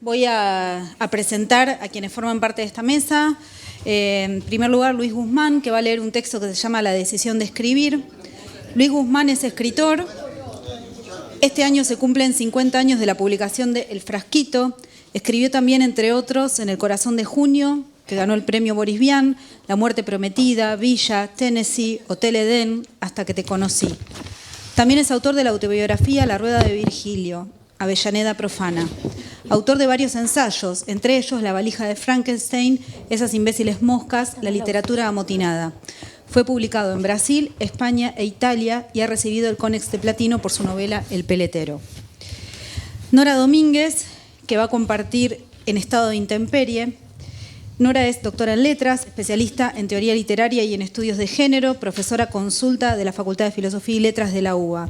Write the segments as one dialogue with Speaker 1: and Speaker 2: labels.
Speaker 1: Voy a presentar a quienes forman parte de esta mesa. En primer lugar, Luis Guzmán, que va a leer un texto que se llama La decisión de escribir. Luis Guzmán es escritor. Este año se cumplen 50 años de la publicación de El Frasquito. Escribió también, entre otros, En el corazón de junio, que ganó el premio Boris Vian, La muerte prometida, Villa, Tennessee, Hotel Edén, Hasta que te conocí. También es autor de la autobiografía La rueda de Virgilio, Avellaneda profana. Autor de varios ensayos, entre ellos La valija de Frankenstein, Esas imbéciles moscas, La literatura amotinada. Fue publicado en Brasil, España e Italia y ha recibido el Conex de Platino por su novela El peletero. Nora Domínguez, que va a compartir En estado de intemperie. Nora es doctora en letras, especialista en teoría literaria y en estudios de género, profesora consulta de la Facultad de Filosofía y Letras de la UBA.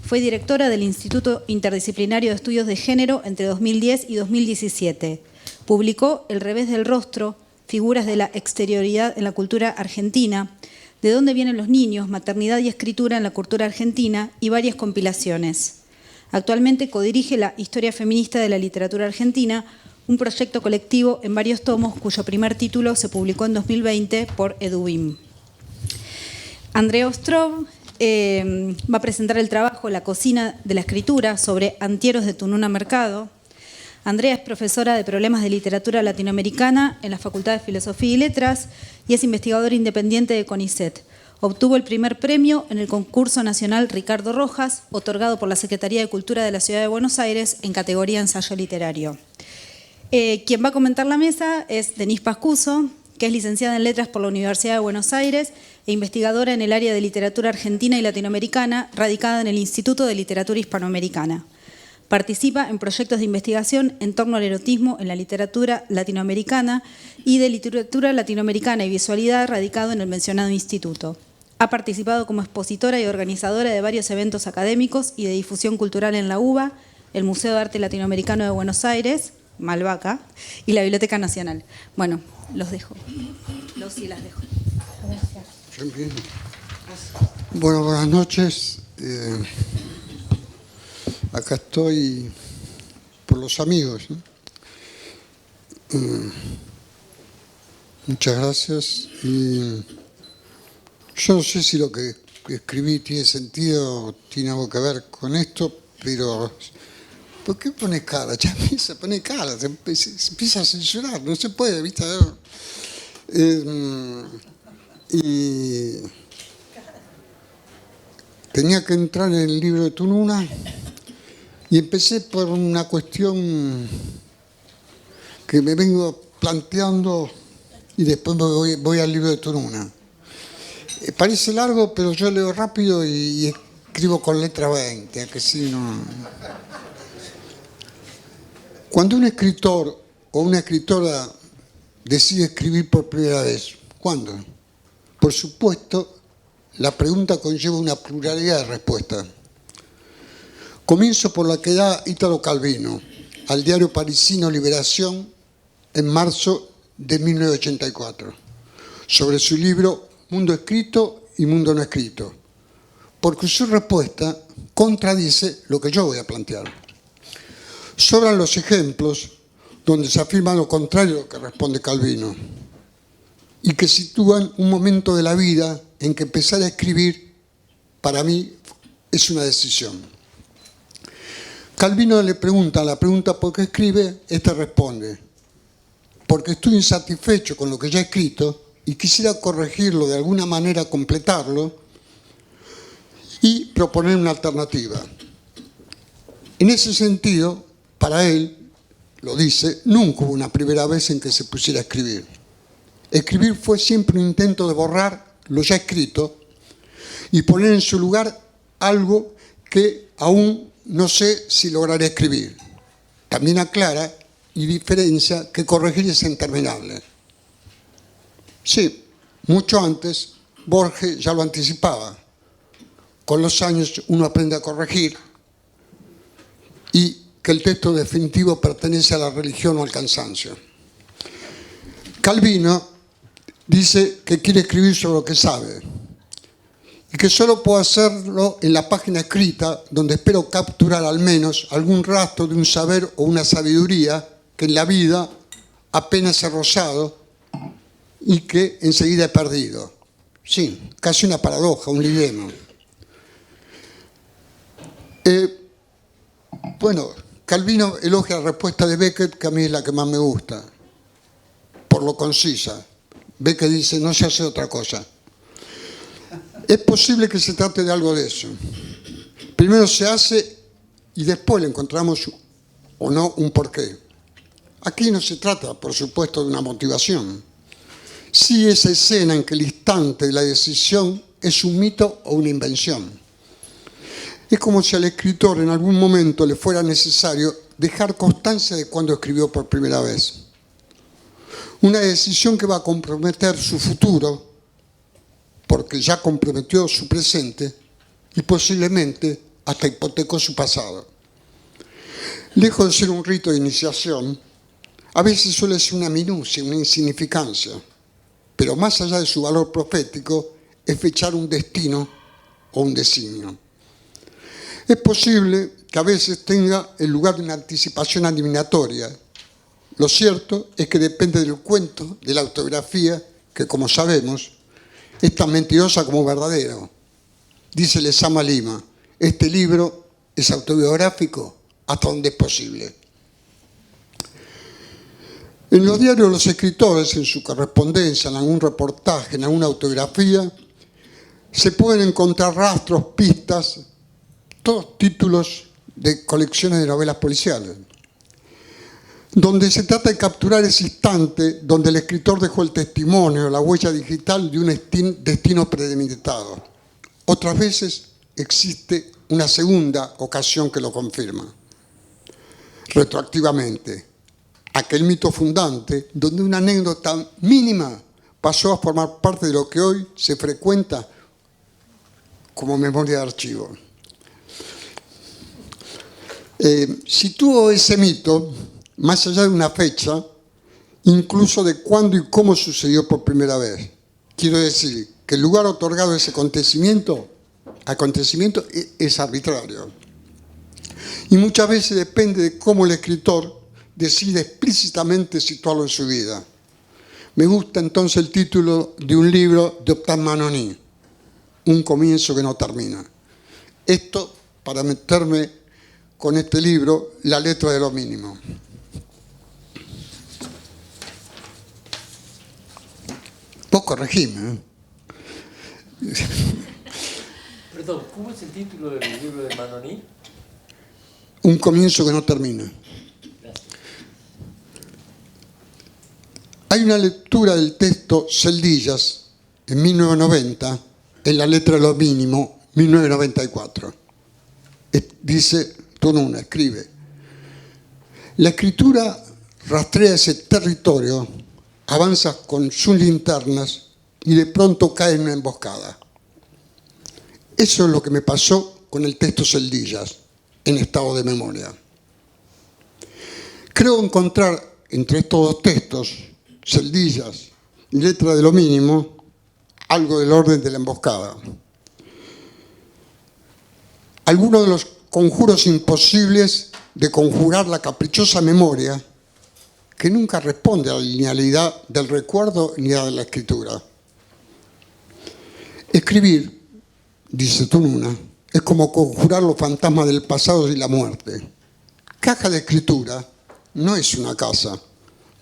Speaker 1: Fue directora del Instituto Interdisciplinario de Estudios de Género entre 2010 y 2017. Publicó El revés del rostro, Figuras de la exterioridad en la cultura argentina, De dónde vienen los niños, Maternidad y escritura en la cultura argentina y varias compilaciones. Actualmente codirige la Historia feminista de la literatura argentina, un proyecto colectivo en varios tomos cuyo primer título se publicó en 2020 por Edubim. Andrea Ostrov va a presentar el trabajo La cocina de la escritura sobre Antieros de Tununa Mercado. Andrea es profesora de problemas de literatura latinoamericana en la Facultad de Filosofía y Letras y es investigadora independiente de CONICET. Obtuvo el primer premio en el concurso nacional Ricardo Rojas, otorgado por la Secretaría de Cultura de la Ciudad de Buenos Aires en categoría ensayo literario. Quien va a comentar la mesa es Denise Pascuso, que es licenciada en Letras por la Universidad de Buenos Aires e investigadora en el área de literatura argentina y latinoamericana, radicada en el Instituto de Literatura Hispanoamericana. Participa en proyectos de investigación en torno al erotismo en la literatura latinoamericana y de literatura latinoamericana y visualidad, radicado en el mencionado instituto. Ha participado como expositora y organizadora de varios eventos académicos y de difusión cultural en la UBA, el Museo de Arte Latinoamericano de Buenos Aires, Malvaca, y la Biblioteca Nacional. Bueno, los dejo. Los y las dejo.
Speaker 2: Gracias. Bueno, buenas noches. Acá estoy por los amigos, ¿no? Muchas gracias. Y yo no sé si lo que escribí tiene sentido, tiene algo que ver con esto, pero ¿por qué pone cara? Ya empieza a poner cara, se empieza a censurar, no se puede, ¿viste? Y tenía que entrar en el libro de Tununa y empecé por una cuestión que me vengo planteando y después voy al libro de Tununa. Parece largo, pero yo leo rápido y escribo con letra 20, que si no... Cuando un escritor o una escritora decide escribir por primera vez, ¿cuándo? Por supuesto, la pregunta conlleva una pluralidad de respuestas. Comienzo por la que da Italo Calvino al diario parisino Liberación en marzo de 1984, sobre su libro Mundo escrito y mundo no escrito, porque su respuesta contradice lo que yo voy a plantear. Sobran los ejemplos donde se afirma lo contrario de lo que responde Calvino y que sitúan un momento de la vida en que empezar a escribir, para mí, es una decisión. Calvino le pregunta la pregunta ¿por qué escribe? Este responde: porque estoy insatisfecho con lo que ya he escrito y quisiera corregirlo, de alguna manera completarlo y proponer una alternativa. En ese sentido, para él, lo dice, nunca hubo una primera vez en que se pusiera a escribir. Escribir fue siempre un intento de borrar lo ya escrito y poner en su lugar algo que aún no sé si lograré escribir. También aclara y diferencia que corregir es interminable. Sí, mucho antes Borges ya lo anticipaba. Con los años uno aprende a corregir y que el texto definitivo pertenece a la religión o al cansancio. Calvino dice que quiere escribir sobre lo que sabe y que solo puedo hacerlo en la página escrita, donde espero capturar al menos algún rastro de un saber o una sabiduría que en la vida apenas he rozado y que enseguida he perdido. Sí, casi una paradoja, un dilema. Bueno, Calvino elogia la respuesta de Beckett, que a mí es la que más me gusta, por lo concisa. Beckett dice, no se hace otra cosa. Es posible que se trate de algo de eso. Primero se hace y después le encontramos o no un porqué. Aquí no se trata, por supuesto, de una motivación. Sí, esa escena en que el instante de la decisión es un mito o una invención. Es como si al escritor en algún momento le fuera necesario dejar constancia de cuando escribió por primera vez. Una decisión que va a comprometer su futuro, porque ya comprometió su presente y posiblemente hasta hipotecó su pasado. Lejos de ser un rito de iniciación, a veces suele ser una minucia, una insignificancia, pero más allá de su valor profético es fechar un destino o un designio. Es posible que a veces tenga el lugar de una anticipación adivinatoria. Lo cierto es que depende del cuento, de la autobiografía, que como sabemos, es tan mentirosa como verdadero. Dice Lezama Lima, este libro es autobiográfico hasta donde es posible. En los diarios los escritores, en su correspondencia, en algún reportaje, en alguna autobiografía, se pueden encontrar rastros, pistas, todos títulos de colecciones de novelas policiales, donde se trata de capturar ese instante donde el escritor dejó el testimonio, la huella digital de un destino premeditado. Otras veces existe una segunda ocasión que lo confirma. Retroactivamente, aquel mito fundante donde una anécdota mínima pasó a formar parte de lo que hoy se frecuenta como memoria de archivo. Sitúo ese mito más allá de una fecha, incluso de cuándo y cómo sucedió por primera vez. Quiero decir que el lugar otorgado a ese acontecimiento es arbitrario. Y muchas veces depende de cómo el escritor decide explícitamente situarlo en su vida. Me gusta entonces el título de un libro de Octave Manoni, Un comienzo que no termina. Esto para meterme con este libro, La letra de lo mínimo. Vos corregime, ¿eh?
Speaker 3: Perdón, ¿cómo es el título del libro de Manoni?
Speaker 2: Un comienzo que no termina.
Speaker 3: Gracias.
Speaker 2: Hay una lectura del texto Celdillas, en 1990, en La letra de lo mínimo, 1994. Dice Tununa, escribe, la escritura rastrea ese territorio, avanza con sus linternas y de pronto cae en una emboscada. Eso es lo que me pasó con el texto Celdillas, en estado de memoria. Creo encontrar entre estos dos textos, Celdillas y Letra de lo mínimo, algo del orden de la emboscada. Algunos de los conjuros imposibles de conjurar la caprichosa memoria que nunca responde a la linealidad del recuerdo ni a la escritura. Escribir, dice Tununa, es como conjurar los fantasmas del pasado y la muerte. Caja de escritura no es una casa,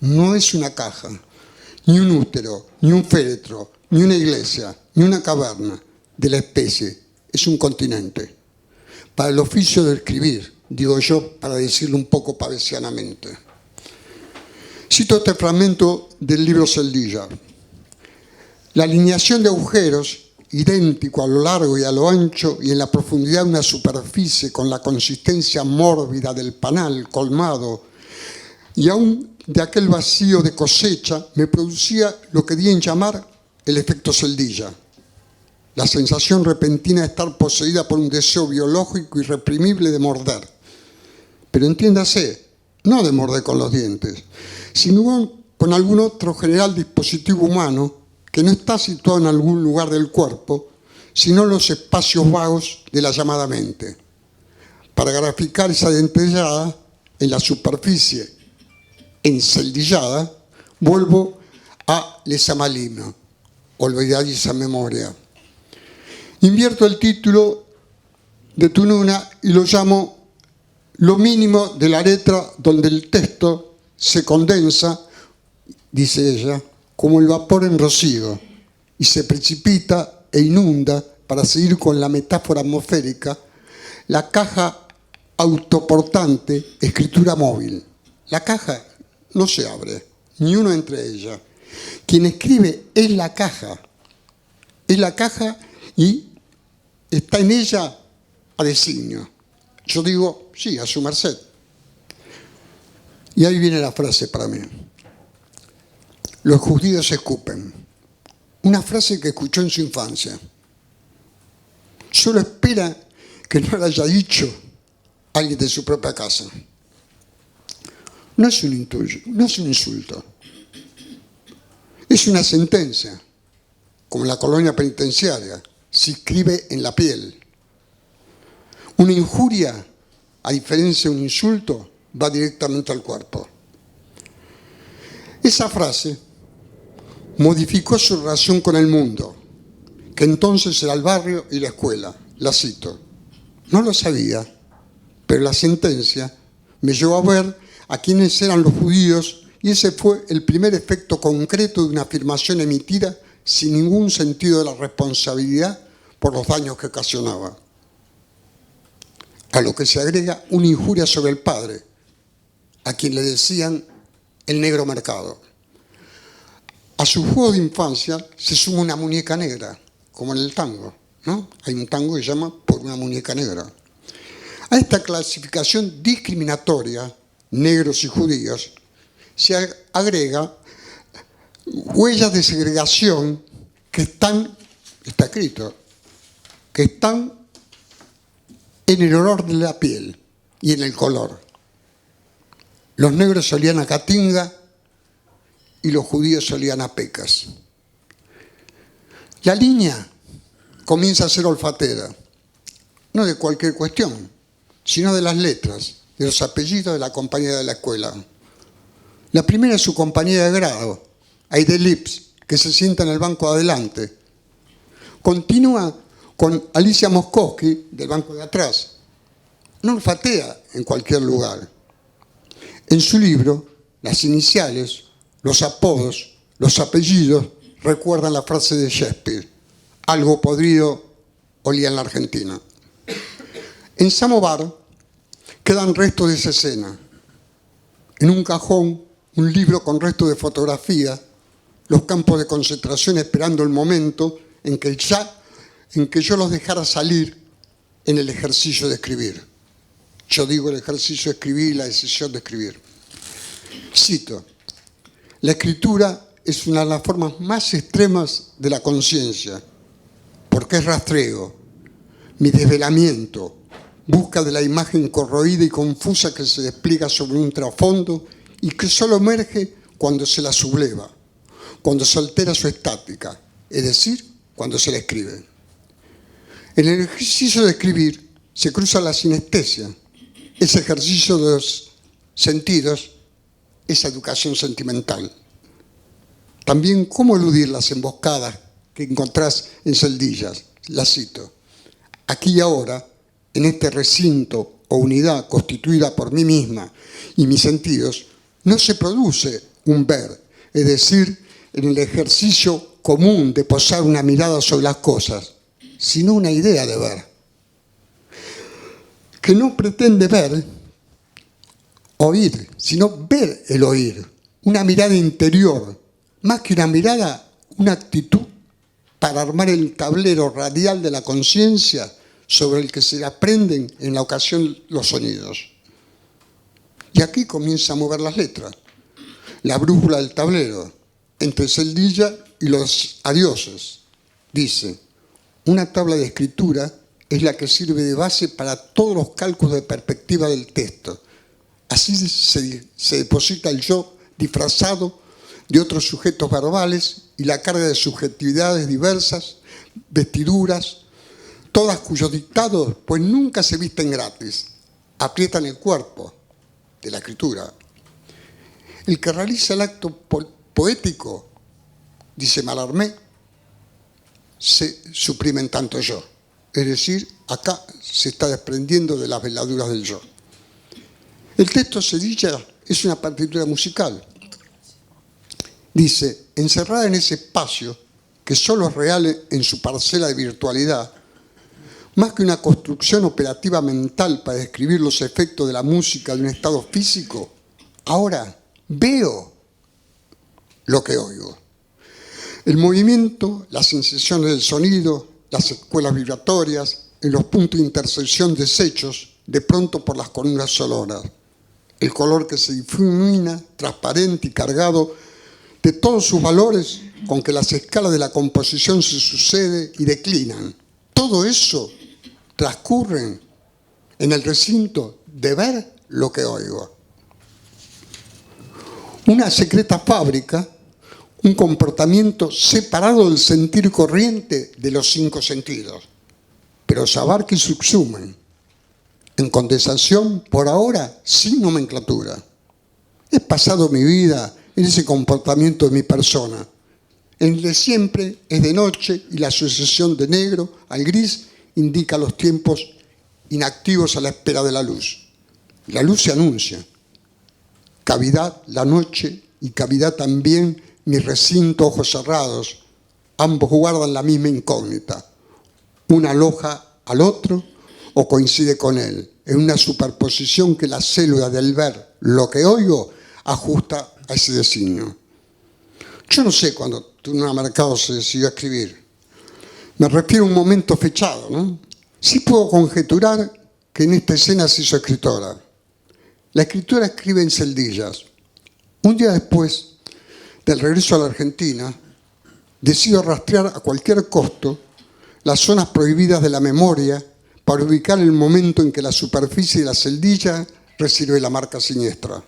Speaker 2: no es una caja, ni un útero, ni un féretro, ni una iglesia, ni una caverna de la especie, es un continente. Para el oficio de escribir, digo yo, para decirlo un poco pavesianamente. Cito este fragmento del libro Celdillas. La alineación de agujeros, idéntico a lo largo y a lo ancho y en la profundidad de una superficie con la consistencia mórbida del panal colmado y aún de aquel vacío de cosecha, me producía lo que di en llamar el efecto Celdillas. La sensación repentina de estar poseída por un deseo biológico irreprimible de morder. Pero entiéndase, no de morder con los dientes, sino con algún otro general dispositivo humano que no está situado en algún lugar del cuerpo, sino en los espacios vagos de la llamada mente, para graficar esa dentellada en la superficie enceldillada, vuelvo a Les Amalim, olvidadiza memoria. Invierto el título de Tununa y lo llamo Lo mínimo de la letra, donde el texto se condensa, dice ella, como el vapor en rocío, y se precipita e inunda, para seguir con la metáfora atmosférica, la caja autoportante, escritura móvil. La caja no se abre, ni uno entre ella. Quien escribe es la caja y está en ella a designio. Yo digo, sí, a su merced. Y ahí viene la frase para mí. Los judíos escupen. Una frase que escuchó en su infancia. Solo espera que no la haya dicho alguien de su propia casa. No es un insulto. Es una sentencia, como en la colonia penitenciaria, se escribe en la piel. Una injuria, a diferencia de un insulto, va directamente al cuerpo. Esa frase modificó su relación con el mundo, que entonces era el barrio y la escuela. La cito. No lo sabía, pero la sentencia me llevó a ver a quiénes eran los judíos y ese fue el primer efecto concreto de una afirmación emitida sin ningún sentido de la responsabilidad por los daños que ocasionaba. A lo que se agrega una injuria sobre el padre, a quien le decían el negro mercado. A su juego de infancia se suma una muñeca negra, como en el tango, ¿no? Hay un tango que se llama Por una muñeca negra. A esta clasificación discriminatoria, negros y judíos, se agrega huellas de segregación que están, está escrito, que están en el olor de la piel y en el color. Los negros olían a Caatinga y los judíos olían a Pecas. La línea comienza a ser olfatera, no de cualquier cuestión, sino de las letras, de los apellidos de la compañera de la escuela. La primera es su compañera de grado, Aide Lips, que se sienta en el banco adelante. Continúa con Alicia Moskowski, del banco de atrás. No olfatea en cualquier lugar. En su libro, las iniciales, los apodos, los apellidos recuerdan la frase de Shakespeare: algo podrido olía en la Argentina. En Samovar quedan restos de esa escena. En un cajón, un libro con restos de fotografía, los campos de concentración esperando el momento en que yo los dejara salir en el ejercicio de escribir. Yo digo el ejercicio de escribir y la decisión de escribir. Cito: la escritura es una de las formas más extremas de la conciencia, porque es rastreo, mi desvelamiento, busca de la imagen corroída y confusa que se despliega sobre un trasfondo y que solo emerge cuando se la subleva, cuando se altera su estática, es decir, cuando se la escribe. En el ejercicio de escribir se cruza la sinestesia, ese ejercicio de los sentidos, esa educación sentimental. También cómo eludir las emboscadas que encontrás en celdillas. La cito: aquí y ahora, en este recinto o unidad constituida por mí misma y mis sentidos, no se produce un ver, es decir, en el ejercicio común de posar una mirada sobre las cosas, sino una idea de ver, que no pretende ver, oír, sino ver el oír, una mirada interior, más que una mirada, una actitud para armar el tablero radial de la conciencia sobre el que se aprenden en la ocasión los sonidos. Y aquí comienza a mover las letras, la brújula del tablero, entre celdilla y los adioses. Dice: una tabla de escritura es la que sirve de base para todos los cálculos de perspectiva del texto. Así se deposita el yo disfrazado de otros sujetos verbales y la carga de subjetividades diversas, vestiduras, todas cuyos dictados pues nunca se visten gratis, aprietan el cuerpo de la escritura. El que realiza el acto poético, dice Mallarmé, se suprime en tanto yo. Es decir, acá se está desprendiendo de las veladuras del yo. El texto Sedilla es una partitura musical. Dice, encerrada en ese espacio, que solo es real en su parcela de virtualidad, más que una construcción operativa mental para describir los efectos de la música de un estado físico, ahora veo lo que oigo. El movimiento, las sensaciones del sonido, las escuelas vibratorias, en los puntos de intersección deshechos, de pronto por las columnas sonoras. El color que se difumina, transparente y cargado de todos sus valores con que las escalas de la composición se suceden y declinan. Todo eso transcurre en el recinto de ver lo que oigo. Una secreta fábrica, un comportamiento separado del sentir corriente de los 5 sentidos, pero se abarca y subsumen, en condensación, por ahora, sin nomenclatura. He pasado mi vida en ese comportamiento de mi persona. El de siempre es de noche y la sucesión de negro al gris indica los tiempos inactivos a la espera de la luz. La luz se anuncia. Cavidad, la noche, y cavidad también mi recinto, ojos cerrados. Ambos guardan la misma incógnita. Una aloja al otro o coincide con él, en una superposición que la célula del ver lo que oigo ajusta a ese designio. Yo no sé cuándo Tuna Mercado se decidió a escribir. Me refiero a un momento fechado, ¿no? Sí puedo conjeturar que en esta escena se hizo escritora. La escritora escribe en celdillas. Un día después del regreso a la Argentina, decido rastrear a cualquier costo las zonas prohibidas de la memoria para ubicar el momento en que la superficie de la celdilla recibe la marca siniestra.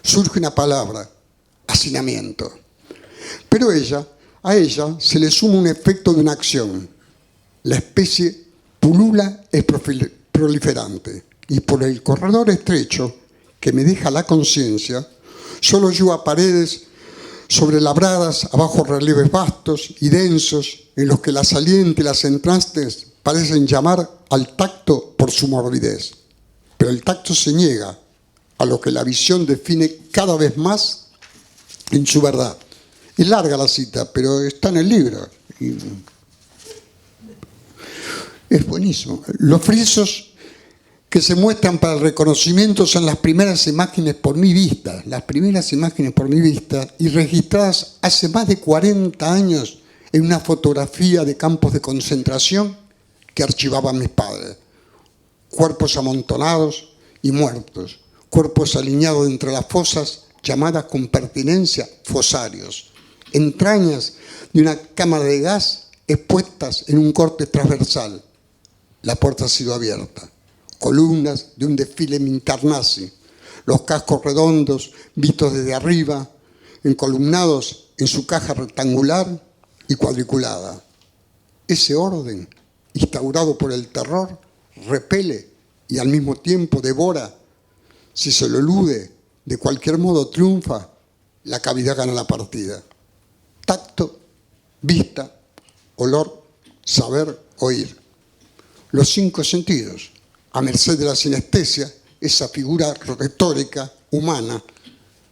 Speaker 2: Surge una palabra, hacinamiento. Pero a ella se le suma un efecto de una acción. La especie pulula es proliferante y por el corredor estrecho que me deja la conciencia, solo yo a paredes sobrelabradas, a bajos relieves vastos y densos, en los que la saliente y las entrantes parecen llamar al tacto por su morbidez. Pero el tacto se niega a lo que la visión define cada vez más en su verdad. Es larga la cita, pero está en el libro. Y es buenísimo. Los frisos que se muestran para el reconocimiento son las primeras imágenes por mi vista, y registradas hace más de 40 años en una fotografía de campos de concentración que archivaban mis padres. Cuerpos amontonados y muertos, cuerpos alineados entre las fosas llamadas con pertinencia fosarios, entrañas de una cámara de gas expuestas en un corte transversal. La puerta ha sido abierta. Columnas de un desfile militar nazi, los cascos redondos vistos desde arriba, encolumnados en su caja rectangular y cuadriculada. Ese orden, instaurado por el terror, repele y al mismo tiempo devora. Si se lo elude, de cualquier modo triunfa, la cavidad gana la partida. Tacto, vista, olor, saber, oír. Los 5 sentidos, a merced de la sinestesia, esa figura retórica humana,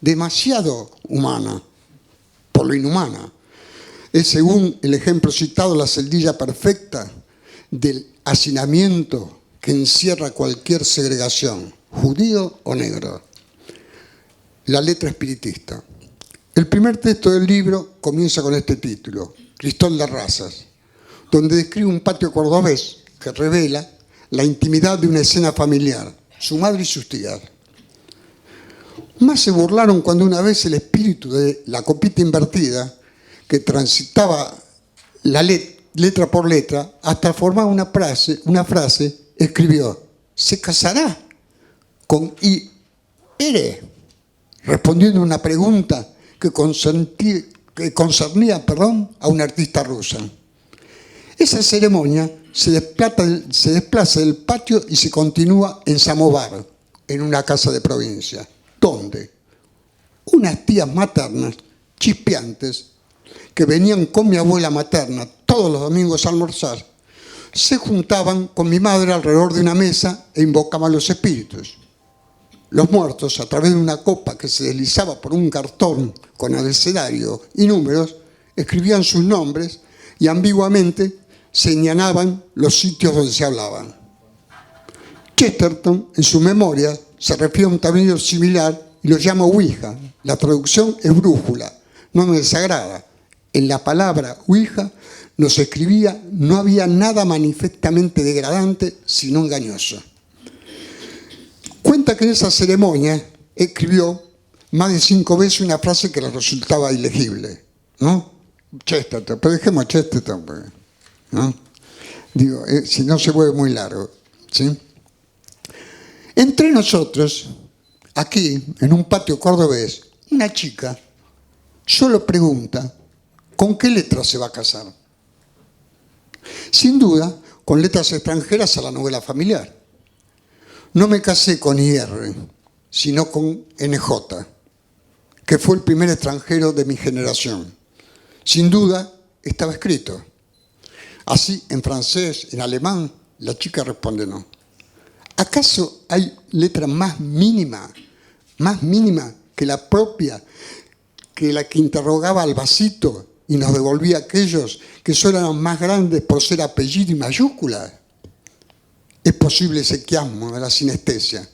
Speaker 2: demasiado humana, por lo inhumana. Es, según el ejemplo citado, la celdilla perfecta del hacinamiento que encierra cualquier segregación, judío o negro. La letra espiritista. El primer texto del libro comienza con este título, Cristol de Razas, donde describe un patio cordobés que revela la intimidad de una escena familiar, su madre y sus tías. Más se burlaron cuando una vez el espíritu de la copita invertida, que transitaba la letra por letra, hasta formar una frase, escribió, ¿se casará con Ere? Respondiendo a una pregunta que concernía a una artista rusa. Esa ceremonia se desplaza del patio y se continúa en Samovar, en una casa de provincia. ¿Dónde? unas tías maternas, chispeantes, que venían con mi abuela materna todos los domingos a almorzar, se juntaban con mi madre alrededor de una mesa e invocaban los espíritus. Los muertos, a través de una copa que se deslizaba por un cartón con abecedario y números, escribían sus nombres y ambiguamente señalaban los sitios donde se hablaban. Chesterton, en su memoria, se refiere a un tablero similar y lo llama Ouija. La traducción es brújula, no me desagrada. En la palabra Ouija nos escribía, no había nada manifiestamente degradante, sino engañoso. Cuenta que en esa ceremonia escribió más de 5 veces una frase que le resultaba ilegible, ¿no? Chesterton, pero dejemos a Chesterton, ¿no? Digo, si no se vuelve muy largo, ¿sí? Entre nosotros, aquí, en un patio cordobés, una chica solo pregunta, ¿con qué letra se va a casar? Sin duda, con letras extranjeras a la novela familiar. No me casé con IR, sino con NJ, que fue el primer extranjero de mi generación. Sin duda, estaba escrito. Así, en francés, en alemán, la chica responde no. ¿Acaso hay letra más mínima que la propia, que la que interrogaba al vasito y nos devolvía aquellos que solo eran más grandes por ser apellido y mayúscula? Es posible ese quiasmo de la sinestesia,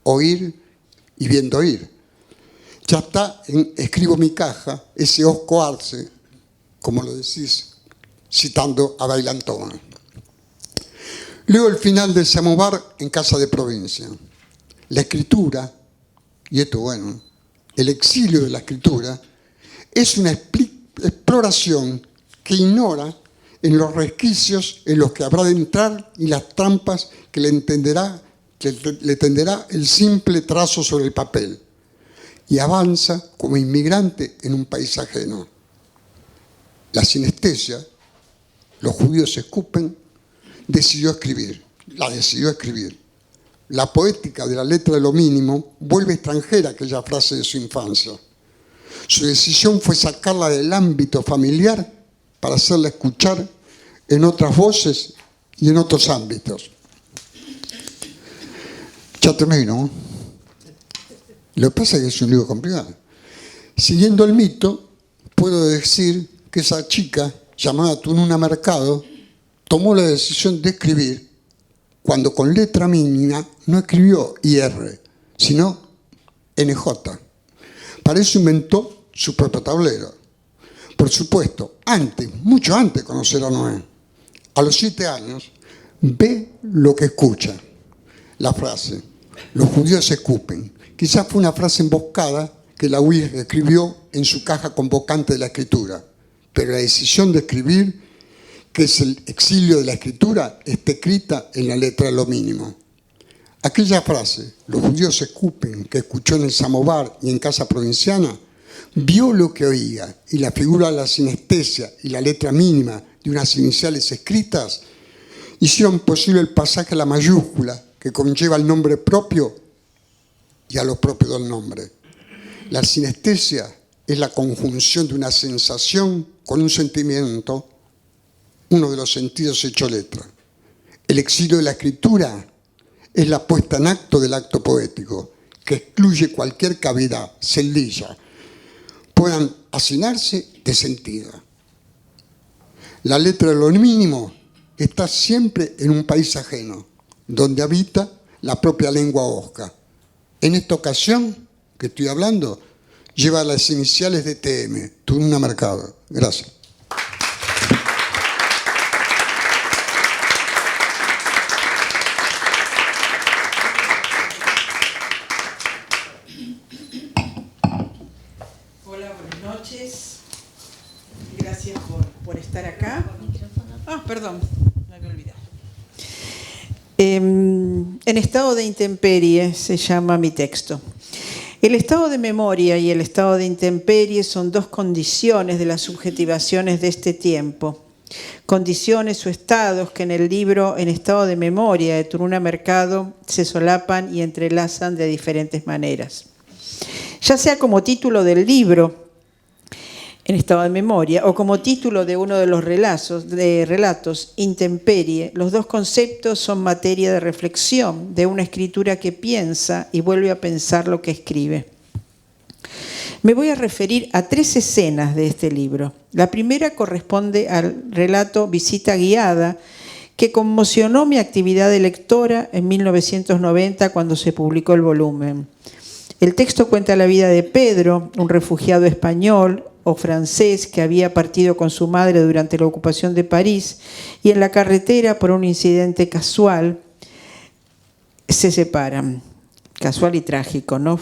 Speaker 2: oír y viendo oír. Ya está en Escribo mi caja, ese osco arce, como lo decís, citando a Bailantón. Leo el final del Samovar en Casa de Provincia. La escritura, y esto bueno, el exilio de la escritura, es una exploración que ignora en los resquicios en los que habrá de entrar y las trampas que le tenderá el simple trazo sobre el papel, y avanza como inmigrante en un país ajeno. La sinestesia, los judíos escupen, decidió escribir. La poética de la letra de lo mínimo vuelve extranjera aquella frase de su infancia. Su decisión fue sacarla del ámbito familiar para hacerla escuchar en otras voces y en otros ámbitos. Ya termino. Lo que pasa es que es un libro complicado. Siguiendo el mito, puedo decir que esa chica, llamada Tununa Mercado, tomó la decisión de escribir cuando con letra mínima no escribió IR, sino NJ. Para eso inventó su propio tablero. Por supuesto, mucho antes de conocer a Noé, a los 7 años, ve lo que escucha. La frase, los judíos escupen. Quizás fue una frase emboscada que la Ouija escribió en su caja convocante de la escritura. Pero la decisión de escribir, que es el exilio de la escritura, está escrita en la letra de lo mínimo. Aquella frase, los judíos escupen, que escuchó en el Samovar y en Casa Provinciana, vio lo que oía, y la figura de la sinestesia y la letra mínima de unas iniciales escritas hicieron posible el pasaje a la mayúscula que conlleva el nombre propio y a lo propio del nombre. La sinestesia es la conjunción de una sensación con un sentimiento, uno de los sentidos hecho letra. El exilio de la escritura es la puesta en acto del acto poético, que excluye cualquier cavidad, celdilla, puedan asignarse de sentido. La letra de lo mínimo está siempre en un país ajeno, donde habita la propia lengua osca. En esta ocasión que estoy hablando, lleva las iniciales de TM, Tununa Mercado. Gracias.
Speaker 4: Hola, buenas noches. Gracias por estar acá. Perdón, me había olvidado. En estado de intemperie se llama mi texto. El estado de memoria y el estado de intemperie son dos condiciones de las subjetivaciones de este tiempo. Condiciones o estados que en el libro En estado de memoria de Tununa Mercado se solapan y entrelazan de diferentes maneras. ya sea como título del libro, en estado de memoria, o como título de uno de los relatos, Intemperie. Los dos conceptos son materia de reflexión de una escritura que piensa y vuelve a pensar lo que escribe. Me voy a referir a 3 escenas de este libro. La primera corresponde al relato Visita guiada, que conmocionó mi actividad de lectora en 1990 cuando se publicó el volumen. El texto cuenta la vida de Pedro, un refugiado español o francés que había partido con su madre durante la ocupación de París y en la carretera, por un incidente casual, se separan. Casual y trágico, ¿no?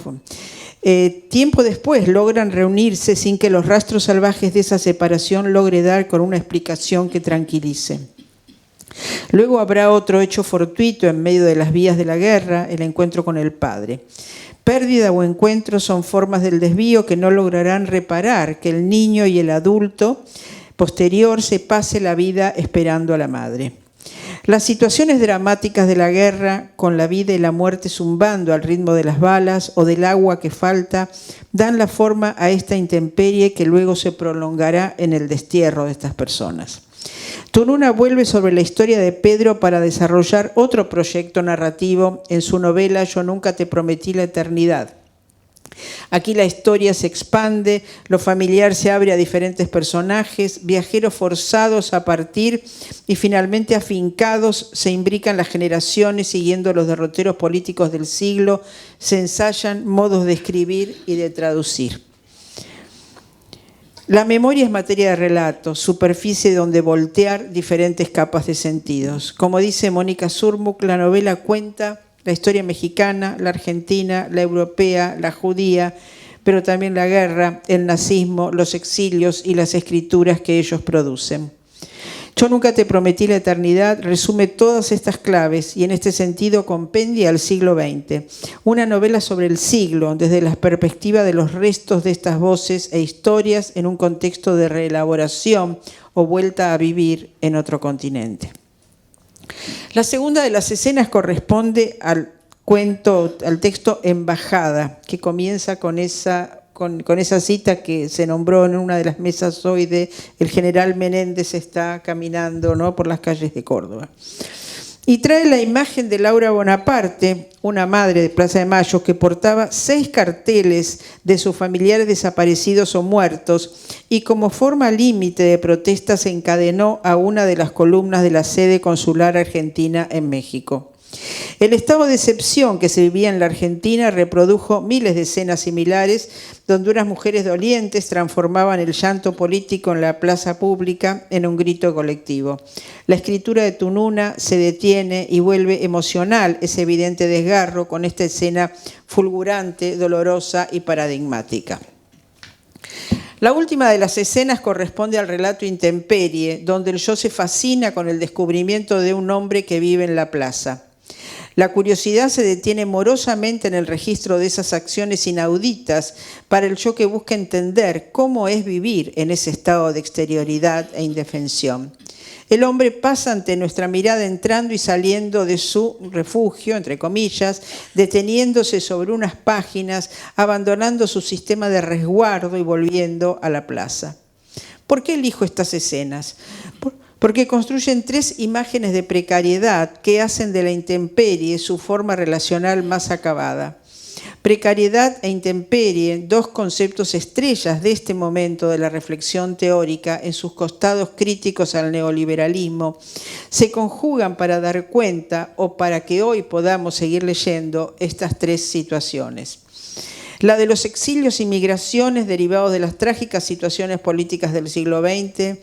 Speaker 4: Tiempo después logran reunirse sin que los rastros salvajes de esa separación logre dar con una explicación que tranquilice. Luego habrá otro hecho fortuito en medio de las vías de la guerra, el encuentro con el padre. Pérdida o encuentro son formas del desvío que no lograrán reparar que el niño y el adulto posterior se pase la vida esperando a la madre. Las situaciones dramáticas de la guerra, con la vida y la muerte zumbando al ritmo de las balas o del agua que falta, dan la forma a esta intemperie que luego se prolongará en el destierro de estas personas. Tununa vuelve sobre la historia de Pedro para desarrollar otro proyecto narrativo en su novela Yo nunca te prometí la eternidad. Aquí la historia se expande, lo familiar se abre a diferentes personajes, viajeros forzados a partir y finalmente afincados se imbrican las generaciones siguiendo los derroteros políticos del siglo, se ensayan modos de escribir y de traducir. La memoria es materia de relato, superficie donde voltear diferentes capas de sentidos. Como dice Mónica Zurmuch, la novela cuenta la historia mexicana, la argentina, la europea, la judía, pero también la guerra, el nazismo, los exilios y las escrituras que ellos producen. Yo nunca te prometí la eternidad resume todas estas claves y en este sentido compendia al siglo XX. Una novela sobre el siglo desde la perspectiva de los restos de estas voces e historias en un contexto de reelaboración o vuelta a vivir en otro continente. La segunda de las escenas corresponde al texto Embajada, que comienza con esa cita que se nombró en una de las mesas hoy de el general Menéndez está caminando, ¿no?, por las calles de Córdoba. Y trae la imagen de Laura Bonaparte, una madre de Plaza de Mayo, que portaba 6 carteles de sus familiares desaparecidos o muertos y como forma límite de protesta se encadenó a una de las columnas de la sede consular argentina en México. El estado de excepción que se vivía en la Argentina reprodujo miles de escenas similares donde unas mujeres dolientes transformaban el llanto político en la plaza pública en un grito colectivo. La escritura de Tununa se detiene y vuelve emocional ese evidente desgarro con esta escena fulgurante, dolorosa y paradigmática. La última de las escenas corresponde al relato Intemperie, donde el yo se fascina con el descubrimiento de un hombre que vive en la plaza. La curiosidad se detiene morosamente en el registro de esas acciones inauditas para el yo que busca entender cómo es vivir en ese estado de exterioridad e indefensión. El hombre pasa ante nuestra mirada entrando y saliendo de su refugio, entre comillas, deteniéndose sobre unas páginas, abandonando su sistema de resguardo y volviendo a la plaza. ¿Por qué elijo estas escenas? Porque construyen 3 imágenes de precariedad que hacen de la intemperie su forma relacional más acabada. Precariedad e intemperie, 2 conceptos estrellas de este momento de la reflexión teórica en sus costados críticos al neoliberalismo, se conjugan para dar cuenta o para que hoy podamos seguir leyendo estas 3 situaciones. La de los exilios y migraciones derivados de las trágicas situaciones políticas del siglo XX,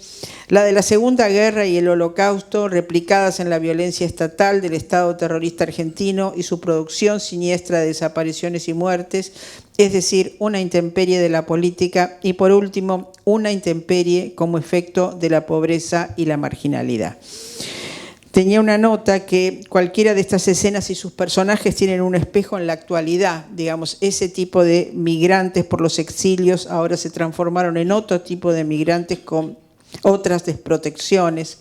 Speaker 4: la de la Segunda Guerra y el Holocausto replicadas en la violencia estatal del Estado terrorista argentino y su producción siniestra de desapariciones y muertes, es decir, una intemperie de la política y por último, una intemperie como efecto de la pobreza y la marginalidad. Tenía una nota que cualquiera de estas escenas y sus personajes tienen un espejo en la actualidad. Digamos, ese tipo de migrantes por los exilios ahora se transformaron en otro tipo de migrantes con otras desprotecciones.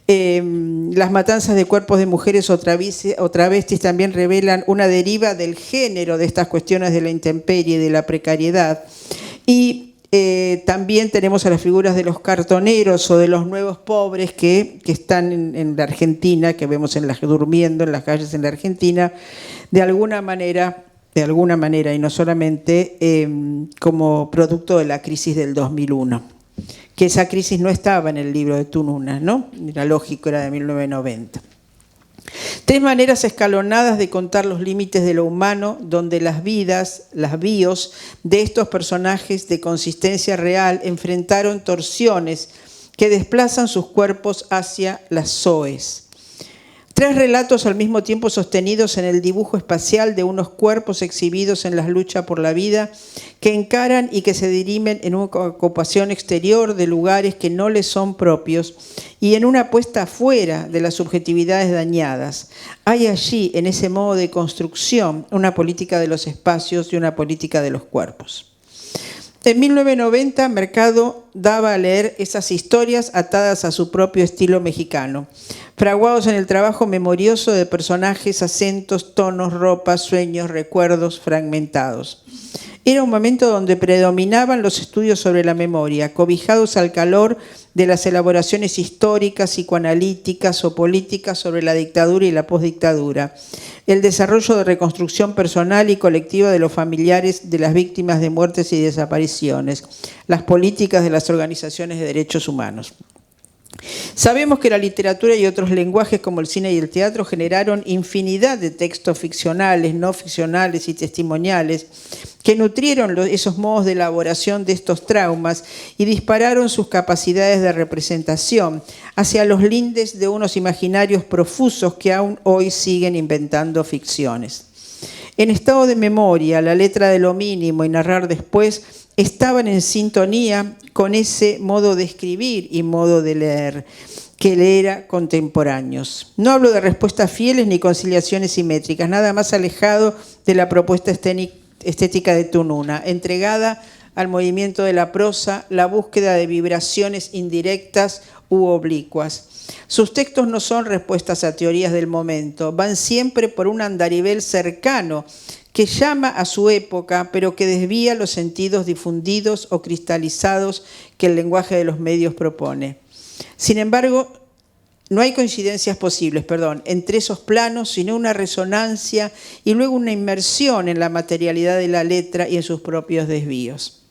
Speaker 4: Las matanzas de cuerpos de mujeres o travestis también revelan una deriva del género de estas cuestiones de la intemperie y de la precariedad. Y también tenemos a las figuras de los cartoneros o de los nuevos pobres que están en la Argentina, que vemos durmiendo en las calles en la Argentina, de alguna manera, y no solamente como producto de la crisis del 2001. Que esa crisis no estaba en el libro de Tununa, ¿no? Era lógico, era de 1990. 3 maneras escalonadas de contar los límites de lo humano, donde las vidas, las bios de estos personajes de consistencia real enfrentaron torsiones que desplazan sus cuerpos hacia las zoes. 3 relatos al mismo tiempo sostenidos en el dibujo espacial de unos cuerpos exhibidos en la lucha por la vida que encaran y que se dirimen en una ocupación exterior de lugares que no les son propios y en una puesta fuera de las subjetividades dañadas. Hay allí, en ese modo de construcción, una política de los espacios y una política de los cuerpos. En 1990, Mercado daba a leer esas historias atadas a su propio estilo mexicano, fraguados en el trabajo memorioso de personajes, acentos, tonos, ropas, sueños, recuerdos fragmentados. Era un momento donde predominaban los estudios sobre la memoria, cobijados al calor de las elaboraciones históricas, psicoanalíticas o políticas sobre la dictadura y la posdictadura, el desarrollo de reconstrucción personal y colectiva de los familiares de las víctimas de muertes y desapariciones, las políticas de las organizaciones de derechos humanos. Sabemos que la literatura y otros lenguajes como el cine y el teatro generaron infinidad de textos ficcionales, no ficcionales y testimoniales que nutrieron esos modos de elaboración de estos traumas y dispararon sus capacidades de representación hacia los lindes de unos imaginarios profusos que aún hoy siguen inventando ficciones. En Estado de Memoria, La letra de lo mínimo y Narrar después estaban en sintonía con ese modo de escribir y modo de leer que le era contemporáneos. No hablo de respuestas fieles ni conciliaciones simétricas, nada más alejado de la propuesta estética de Tununa, entregada al movimiento de la prosa, la búsqueda de vibraciones indirectas u oblicuas. Sus textos no son respuestas a teorías del momento, van siempre por un andarivel cercano que llama a su época, pero que desvía los sentidos difundidos o cristalizados que el lenguaje de los medios propone. Sin embargo, no hay coincidencias posibles, entre esos planos, sino una resonancia y luego una inmersión en la materialidad de la letra y en sus propios desvíos.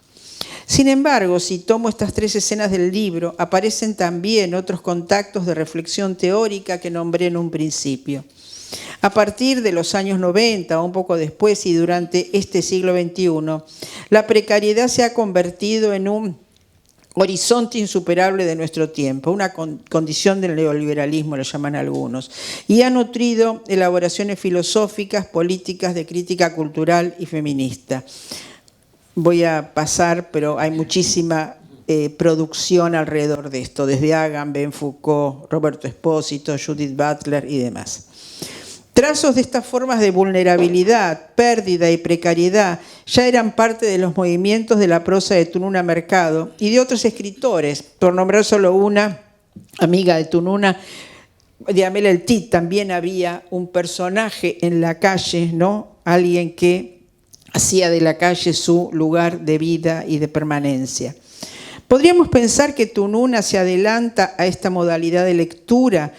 Speaker 4: Sin embargo, si tomo estas 3 escenas del libro, aparecen también otros contactos de reflexión teórica que nombré en un principio. A partir de los años 90, o un poco después y durante este siglo XXI, la precariedad se ha convertido en un horizonte insuperable de nuestro tiempo, una condición del neoliberalismo, lo llaman algunos, y ha nutrido elaboraciones filosóficas, políticas, de crítica cultural y feminista. Voy a pasar, pero hay muchísima producción alrededor de esto, desde Agamben, Foucault, Roberto Espósito, Judith Butler y demás. Trazos de estas formas de vulnerabilidad, pérdida y precariedad ya eran parte de los movimientos de la prosa de Tununa Mercado y de otros escritores. Por nombrar solo una, amiga de Tununa, Diamela El Tit, también había un personaje en la calle, ¿no? Alguien que hacía de la calle su lugar de vida y de permanencia. Podríamos pensar que Tununa se adelanta a esta modalidad de lectura,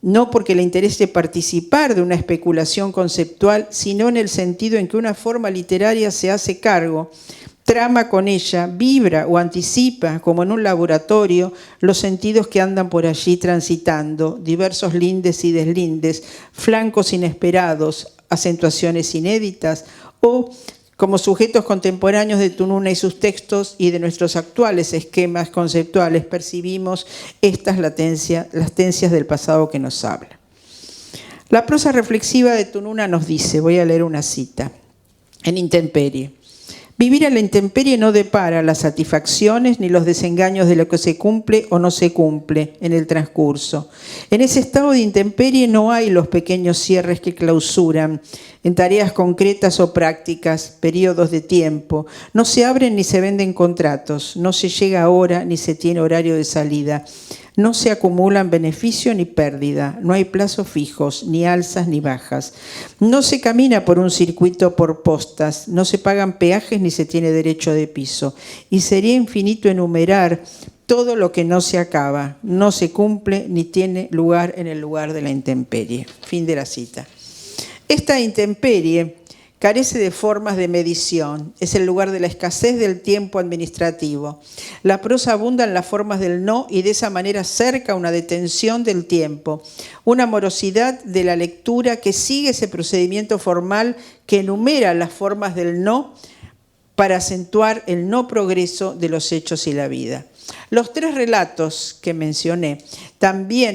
Speaker 4: no porque le interese participar de una especulación conceptual, sino en el sentido en que una forma literaria se hace cargo, trama con ella, vibra o anticipa, como en un laboratorio, los sentidos que andan por allí transitando, diversos lindes y deslindes, flancos inesperados, acentuaciones inéditas, o como sujetos contemporáneos de Tununa y sus textos y de nuestros actuales esquemas conceptuales, percibimos estas latencias del pasado que nos habla. La prosa reflexiva de Tununa nos dice, voy a leer una cita, en Intemperie. Vivir a la intemperie no depara las satisfacciones ni los desengaños de lo que se cumple o no se cumple en el transcurso. En ese estado de intemperie no hay los pequeños cierres que clausuran en tareas concretas o prácticas, periodos de tiempo. No se abren ni se venden contratos, no se llega a hora ni se tiene horario de salida. No se acumulan beneficio ni pérdida, no hay plazos fijos, ni alzas ni bajas. No se camina por un circuito por postas, no se pagan peajes ni se tiene derecho de piso. Y sería infinito enumerar todo lo que no se acaba, no se cumple ni tiene lugar en el lugar de la intemperie. Fin de la cita. Esta intemperie carece de formas de medición, es el lugar de la escasez del tiempo administrativo. La prosa abunda en las formas del no y de esa manera cerca una detención del tiempo, una morosidad de la lectura que sigue ese procedimiento formal que enumera las formas del no para acentuar el no progreso de los hechos y la vida. Los tres relatos que mencioné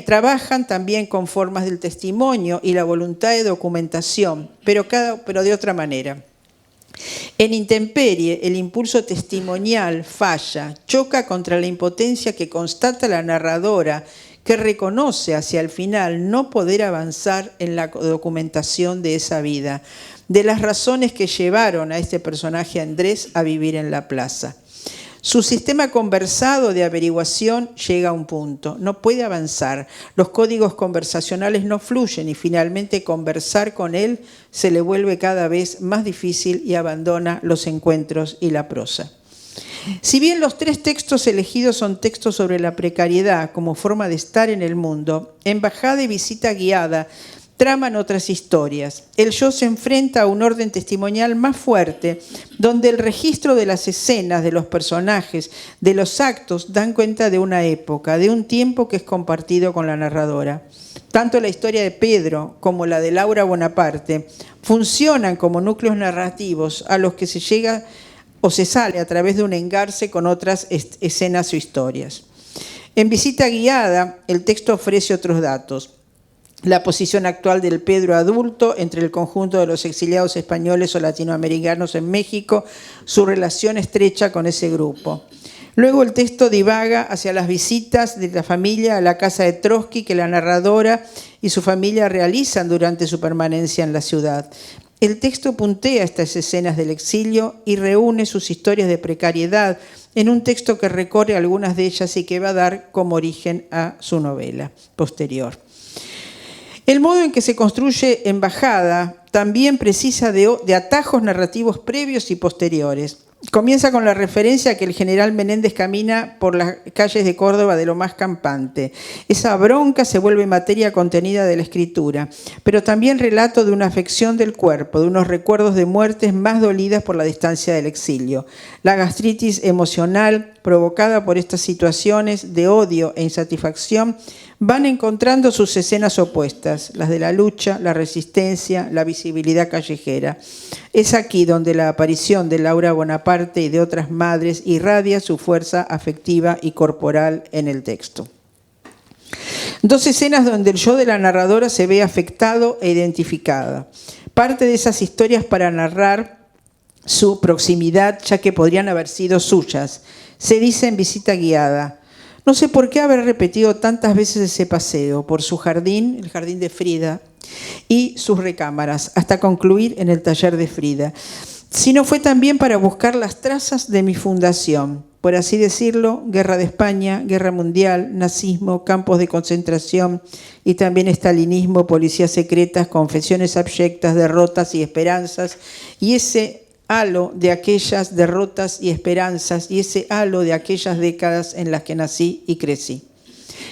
Speaker 4: trabajan también con formas del testimonio y la voluntad de documentación, pero de otra manera. En Intemperie, el impulso testimonial falla, choca contra la impotencia que constata la narradora, que reconoce hacia el final no poder avanzar en la documentación de esa vida, de las razones que llevaron a este personaje Andrés a vivir en la plaza. Su sistema conversado de averiguación llega a un punto, no puede avanzar, los códigos conversacionales no fluyen y finalmente conversar con él se le vuelve cada vez más difícil y abandona los encuentros y la prosa. Si bien los tres textos elegidos son textos sobre la precariedad como forma de estar en el mundo, Embajada y Visita Guiada traman otras historias. El yo se enfrenta a un orden testimonial más fuerte, donde el registro de las escenas, de los personajes, de los actos, dan cuenta de una época, de un tiempo que es compartido con la narradora. Tanto la historia de Pedro como la de Laura Bonaparte funcionan como núcleos narrativos a los que se llega o se sale a través de un engarce con otras escenas o historias. En Visita Guiada, el texto ofrece otros datos. La posición actual del Pedro adulto entre el conjunto de los exiliados españoles o latinoamericanos en México, su relación estrecha con ese grupo. Luego el texto divaga hacia las visitas de la familia a la casa de Trotsky que la narradora y su familia realizan durante su permanencia en la ciudad. El texto puntea estas escenas del exilio y reúne sus historias de precariedad en un texto que recorre algunas de ellas y que va a dar como origen a su novela posterior. El modo en que se construye Embajada también precisa de atajos narrativos previos y posteriores. Comienza con la referencia a que el general Menéndez camina por las calles de Córdoba de lo más campante. Esa bronca se vuelve materia contenida de la escritura, pero también relato de una afección del cuerpo, de unos recuerdos de muertes más dolidas por la distancia del exilio. La gastritis emocional provocada por estas situaciones de odio e insatisfacción van encontrando sus escenas opuestas, las de la lucha, la resistencia, la visibilidad callejera. Es aquí donde la aparición de Laura Bonaparte y de otras madres irradia su fuerza afectiva y corporal en el texto. Dos escenas donde el yo de la narradora se ve afectado e identificada. Parte de esas historias para narrar su proximidad, ya que podrían haber sido suyas. Se dice en Visita Guiada: no sé por qué haber repetido tantas veces ese paseo, por su jardín, el jardín de Frida, y sus recámaras, hasta concluir en el taller de Frida, sino fue también para buscar las trazas de mi fundación, por así decirlo, Guerra de España, Guerra Mundial, nazismo, campos de concentración y también estalinismo, policías secretas, confesiones abyectas, derrotas y esperanzas, y ese halo de aquellas derrotas y esperanzas y ese halo de aquellas décadas en las que nací y crecí.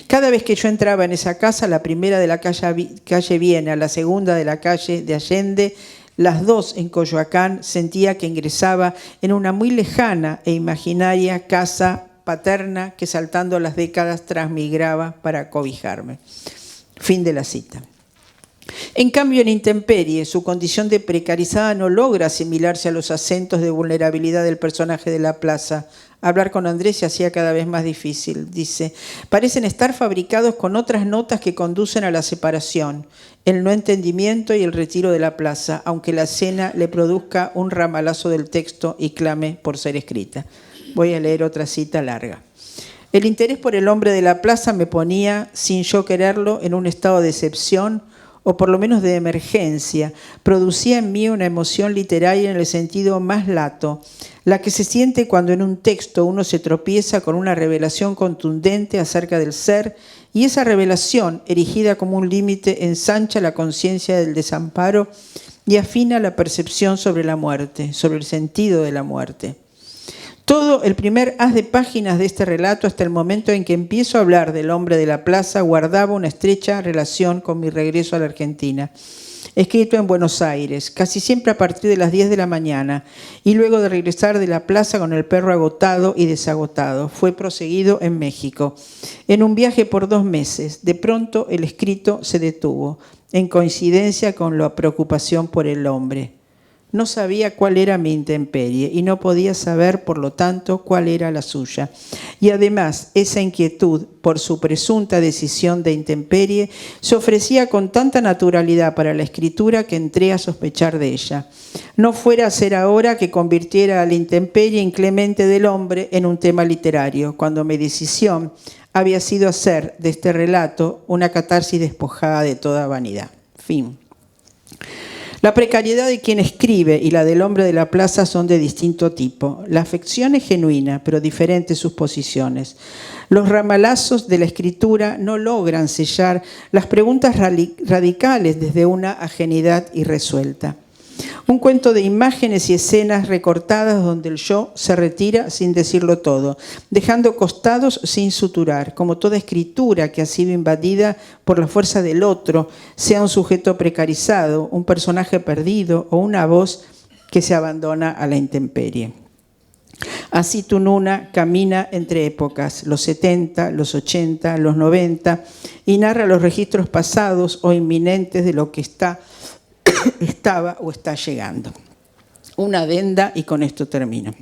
Speaker 4: Cada vez que yo entraba en esa casa, la primera de la calle Viena, la segunda de la calle de Allende, las dos en Coyoacán, sentía que ingresaba en una muy lejana e imaginaria casa paterna que saltando las décadas transmigraba para cobijarme. Fin de la cita. En cambio, en Intemperie, su condición de precarizada no logra asimilarse a los acentos de vulnerabilidad del personaje de la plaza. Hablar con Andrés se hacía cada vez más difícil, dice. Parecen estar fabricados con otras notas que conducen a la separación, el no entendimiento y el retiro de la plaza, aunque la escena le produzca un ramalazo del texto y clame por ser escrita. Voy a leer otra cita larga. El interés por el hombre de la plaza me ponía, sin yo quererlo, en un estado de excepción, o por lo menos de emergencia, producía en mí una emoción literaria en el sentido más lato, la que se siente cuando en un texto uno se tropieza con una revelación contundente acerca del ser, y esa revelación, erigida como un límite, ensancha la conciencia del desamparo y afina la percepción sobre la muerte, sobre el sentido de la muerte. Todo el primer haz de páginas de este relato, hasta el momento en que empiezo a hablar del hombre de la plaza, guardaba una estrecha relación con mi regreso a la Argentina. Escrito en Buenos Aires, casi siempre a partir de las 10 de la mañana, y luego de regresar de la plaza con el perro agotado y desagotado. Fue proseguido en México. En un viaje por 2 meses, de pronto el escrito se detuvo, en coincidencia con la preocupación por el hombre. No sabía cuál era mi intemperie y no podía saber, por lo tanto, cuál era la suya. Y además, esa inquietud por su presunta decisión de intemperie se ofrecía con tanta naturalidad para la escritura que entré a sospechar de ella. No fuera a ser ahora que convirtiera a la intemperie inclemente del hombre en un tema literario, cuando mi decisión había sido hacer de este relato una catarsis despojada de toda vanidad. Fin. La precariedad de quien escribe y la del hombre de la plaza son de distinto tipo. La afección es genuina, pero diferentes sus posiciones. Los ramalazos de la escritura no logran sellar las preguntas radicales desde una ajenidad irresuelta. Un cuento de imágenes y escenas recortadas donde el yo se retira sin decirlo todo, dejando costados sin suturar, como toda escritura que ha sido invadida por la fuerza del otro, sea un sujeto precarizado, un personaje perdido o una voz que se abandona a la intemperie. Así Tununa camina entre épocas, los 70, los 80, los 90, y narra los registros pasados o inminentes de lo que estaba o está llegando. Una adenda y con esto termino.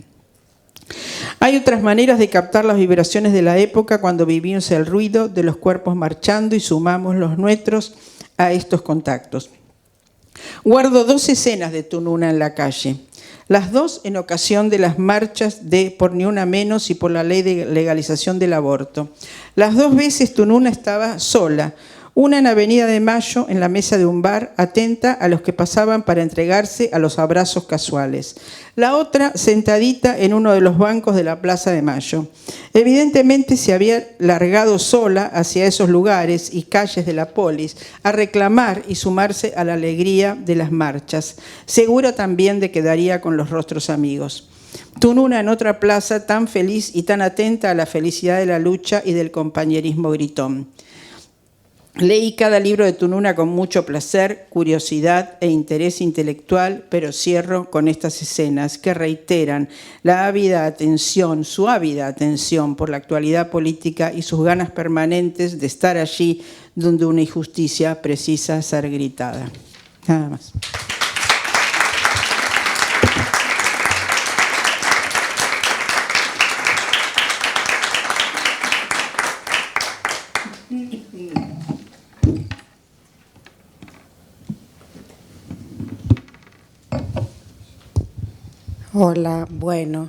Speaker 4: Hay otras maneras de captar las vibraciones de la época cuando vivimos el ruido de los cuerpos marchando y sumamos los nuestros a estos contactos. Guardo 2 escenas de Tununa en la calle. Las 2 en ocasión de las marchas de Por Ni Una Menos y por la ley de legalización del aborto. Las 2 veces Tununa estaba sola. Una en Avenida de Mayo, en la mesa de un bar, atenta a los que pasaban para entregarse a los abrazos casuales. La otra sentadita en uno de los bancos de la Plaza de Mayo. Evidentemente se había largado sola hacia esos lugares y calles de la polis a reclamar y sumarse a la alegría de las marchas, segura también de que daría con los rostros amigos. Tununa en otra plaza tan feliz y tan atenta a la felicidad de la lucha y del compañerismo gritón. Leí cada libro de Tununa con mucho placer, curiosidad e interés intelectual, pero cierro con estas escenas que reiteran la ávida atención, su ávida atención por la actualidad política y sus ganas permanentes de estar allí donde una injusticia precisa ser gritada. Nada más.
Speaker 5: Hola, bueno,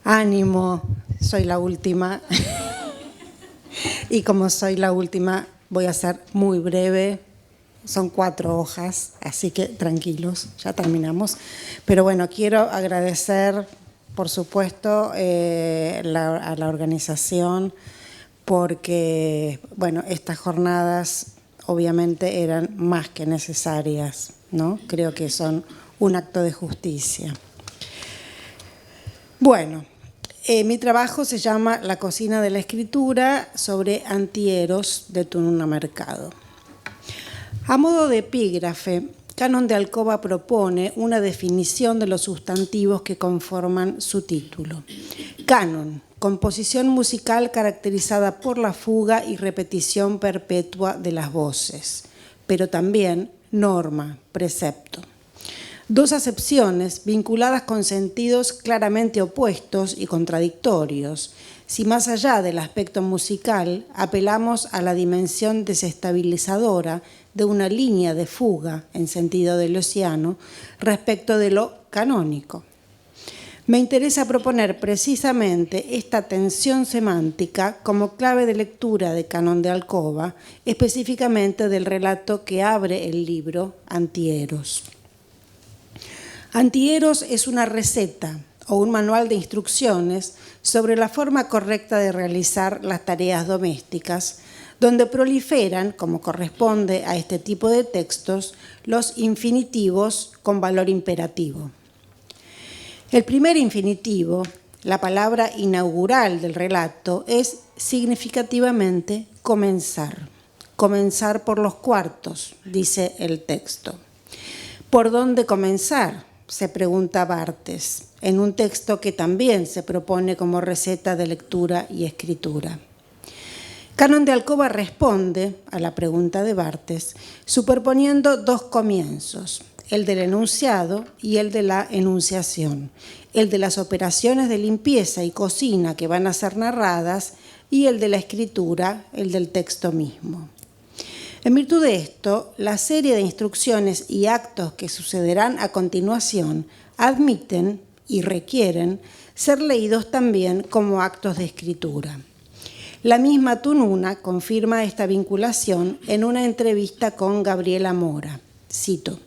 Speaker 5: ánimo, soy la última. Y como soy la última, voy a ser muy breve. Son 4 hojas, así que tranquilos, ya terminamos. Pero bueno, quiero agradecer, por supuesto, a la organización, porque bueno, estas jornadas obviamente eran más que necesarias, ¿no? Creo que son un acto de justicia. Bueno, mi trabajo se llama La cocina de la escritura sobre Antieros de Tununa Mercado. A modo de epígrafe, Canon de Alcoba propone una definición de los sustantivos que conforman su título. Canon, composición musical caracterizada por la fuga y repetición perpetua de las voces, pero también norma, precepto. 2 acepciones vinculadas con sentidos claramente opuestos y contradictorios. Si más allá del aspecto musical apelamos a la dimensión desestabilizadora de una línea de fuga en sentido deleuziano respecto de lo canónico. Me interesa proponer precisamente esta tensión semántica como clave de lectura de Canon de Alcoba, específicamente del relato que abre el libro, Antieros. Antieros es una receta o un manual de instrucciones sobre la forma correcta de realizar las tareas domésticas, donde proliferan, como corresponde a este tipo de textos, los infinitivos con valor imperativo. El primer infinitivo, la palabra inaugural del relato, es significativamente comenzar. Comenzar por los cuartos, dice el texto. ¿Por dónde comenzar?, se pregunta Barthes, en un texto que también se propone como receta de lectura y escritura. Canon de Alcoba responde a la pregunta de Barthes superponiendo dos comienzos, el del enunciado y el de la enunciación, el de las operaciones de limpieza y cocina que van a ser narradas y el de la escritura, el del texto mismo. En virtud de esto, la serie de instrucciones y actos que sucederán a continuación admiten y requieren ser leídos también como actos de escritura. La misma Tununa confirma esta vinculación en una entrevista con Gabriela Mora. Cito: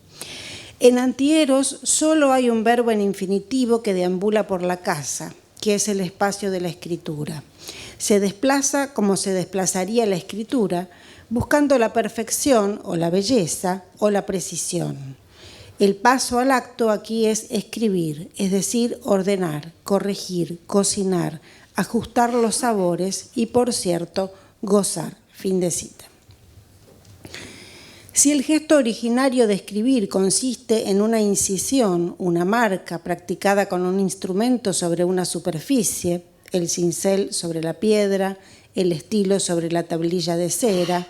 Speaker 5: en Antieros solo hay un verbo en infinitivo que deambula por la casa, que es el espacio de la escritura. Se desplaza como se desplazaría la escritura, buscando la perfección o la belleza o la precisión. El paso al acto aquí es escribir, es decir, ordenar, corregir, cocinar, ajustar los sabores y, por cierto, gozar. Fin de cita. Si el gesto originario de escribir consiste en una incisión, una marca practicada con un instrumento sobre una superficie, el cincel sobre la piedra, el estilo sobre la tablilla de cera,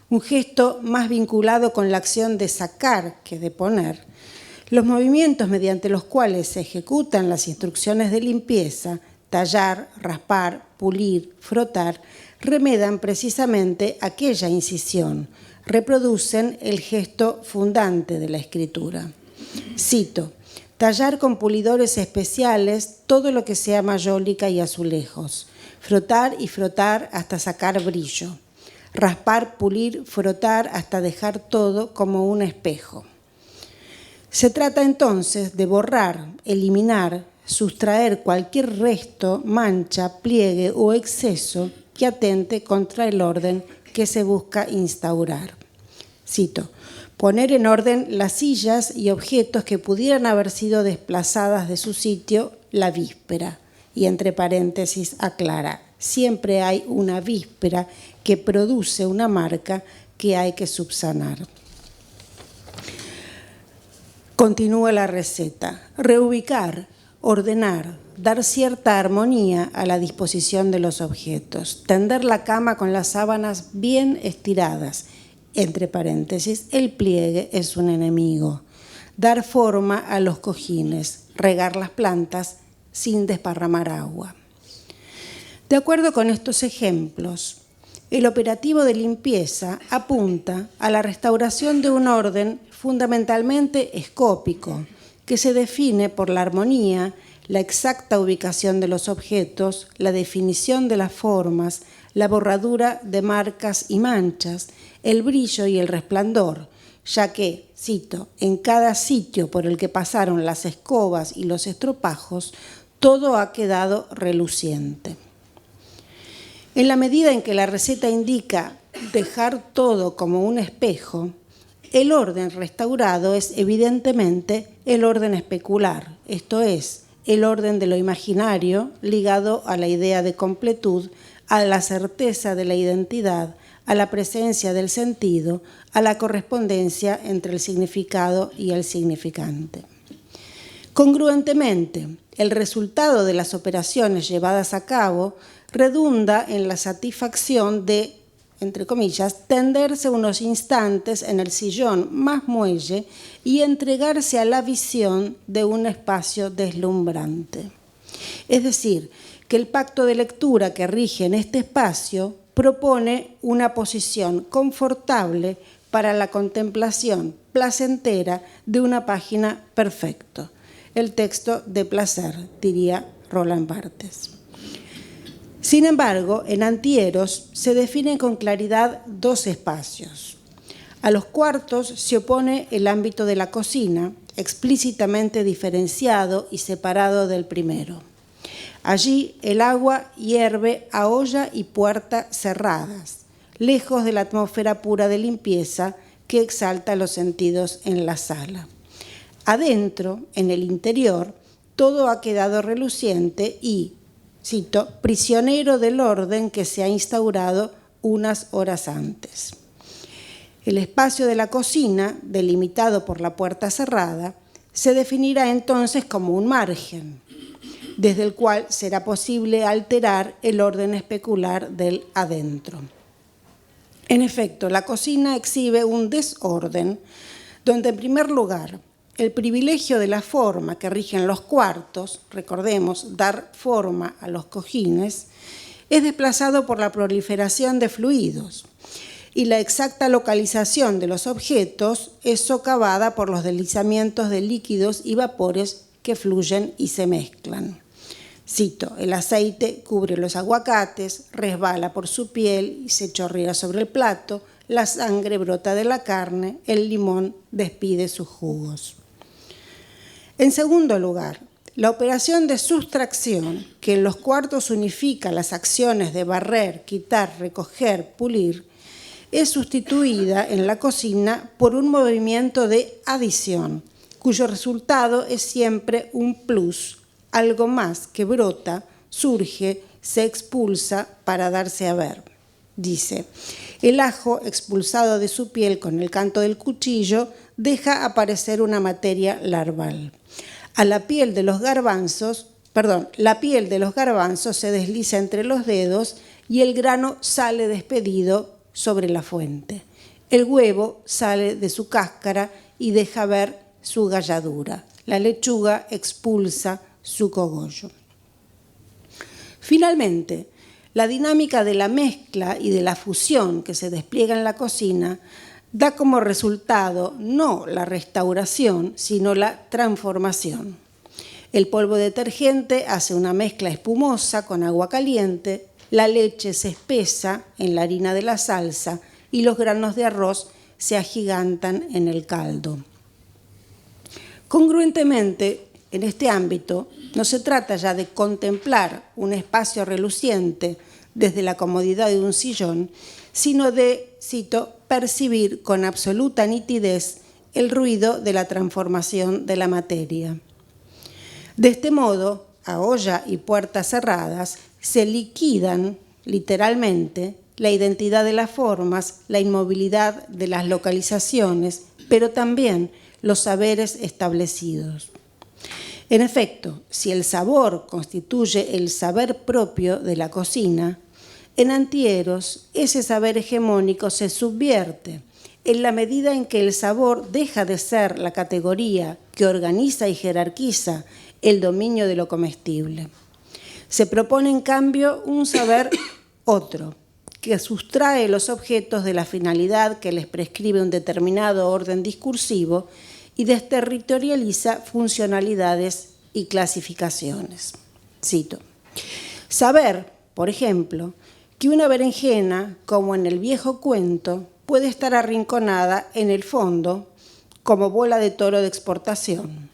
Speaker 5: un gesto más vinculado con la acción de sacar que de poner, los movimientos mediante los cuales se ejecutan las instrucciones de limpieza, tallar, raspar, pulir, frotar, remedan precisamente aquella incisión, reproducen el gesto fundante de la escritura. Cito: tallar con pulidores especiales todo lo que sea mayólica y azulejos, frotar y frotar hasta sacar brillo, raspar, pulir, frotar hasta dejar todo como un espejo. Se trata entonces de borrar, eliminar, sustraer cualquier resto, mancha, pliegue o exceso que atente contra el orden que se busca instaurar. Cito: poner en orden las sillas y objetos que pudieran haber sido desplazadas de su sitio la víspera. Y entre paréntesis aclara: siempre hay una víspera que produce una marca que hay que subsanar. Continúa la receta: reubicar, ordenar, dar cierta armonía a la disposición de los objetos, tender la cama con las sábanas bien estiradas, entre paréntesis, el pliegue es un enemigo, dar forma a los cojines, regar las plantas sin desparramar agua. De acuerdo con estos ejemplos, el operativo de limpieza apunta a la restauración de un orden fundamentalmente escópico, que se define por la armonía, la exacta ubicación de los objetos, la definición de las formas, la borradura de marcas y manchas, el brillo y el resplandor, ya que, cito, en cada sitio por el que pasaron las escobas y los estropajos, todo ha quedado reluciente. En la medida en que la receta indica dejar todo como un espejo, el orden restaurado es evidentemente el orden especular, esto es, el orden de lo imaginario ligado a la idea de completud, a la certeza de la identidad, a la presencia del sentido, a la correspondencia entre el significado y el significante. Congruentemente, el resultado de las operaciones llevadas a cabo redunda en la satisfacción de, entre comillas, tenderse unos instantes en el sillón más muelle y entregarse a la visión de un espacio deslumbrante. Es decir, que el pacto de lectura que rige en este espacio propone una posición confortable para la contemplación placentera de una página perfecta. el texto de placer, diría Roland Barthes. Sin embargo, en Anti-Eros se definen con claridad dos espacios. A los cuartos se opone el ámbito de la cocina, explícitamente diferenciado y separado del primero. Allí el agua hierve a olla y puerta cerradas, lejos de la atmósfera pura de limpieza que exalta los sentidos en la sala. Adentro, en el interior, todo ha quedado reluciente y, cito, prisionero del orden que se ha instaurado unas horas antes. El espacio de la cocina, delimitado por la puerta cerrada, se definirá entonces como un margen, desde el cual será posible alterar el orden especular del adentro. En efecto, la cocina exhibe un desorden donde, en primer lugar, el privilegio de la forma que rigen los cuartos, recordemos, dar forma a los cojines, es desplazado por la proliferación de fluidos y la exacta localización de los objetos es socavada por los deslizamientos de líquidos y vapores que fluyen y se mezclan. Cito, el aceite cubre los aguacates, resbala por su piel y se chorrea sobre el plato, la sangre brota de la carne, el limón despide sus jugos. En segundo lugar, la operación de sustracción, que en los cuartos unifica las acciones de barrer, quitar, recoger, pulir, es sustituida en la cocina por un movimiento de adición, cuyo resultado es siempre un plus, algo más que brota, surge, se expulsa para darse a ver. Dice, el ajo expulsado de su piel con el canto del cuchillo deja aparecer una materia larval. La piel de los garbanzos se desliza entre los dedos y el grano sale despedido sobre la fuente. El huevo sale de su cáscara y deja ver su galladura. La lechuga expulsa su cogollo. Finalmente, la dinámica de la mezcla y de la fusión que se despliega en la cocina da como resultado no la restauración, sino la transformación. El polvo detergente hace una mezcla espumosa con agua caliente, la leche se espesa en la harina de la salsa y los granos de arroz se agigantan en el caldo. Congruentemente, en este ámbito, no se trata ya de contemplar un espacio reluciente desde la comodidad de un sillón, sino de, cito, percibir con absoluta nitidez el ruido de la transformación de la materia. De este modo, a olla y puertas cerradas, se liquidan literalmente la identidad de las formas, la inmovilidad de las localizaciones, pero también los saberes establecidos. En efecto, si el sabor constituye el saber propio de la cocina, en Anti-Eros ese saber hegemónico se subvierte en la medida en que el sabor deja de ser la categoría que organiza y jerarquiza el dominio de lo comestible. Se propone, en cambio, un saber otro, que sustrae los objetos de la finalidad que les prescribe un determinado orden discursivo y desterritorializa funcionalidades y clasificaciones. Cito, saber, por ejemplo, que una berenjena, como en el viejo cuento, puede estar arrinconada en el fondo como bola de toro de exportación,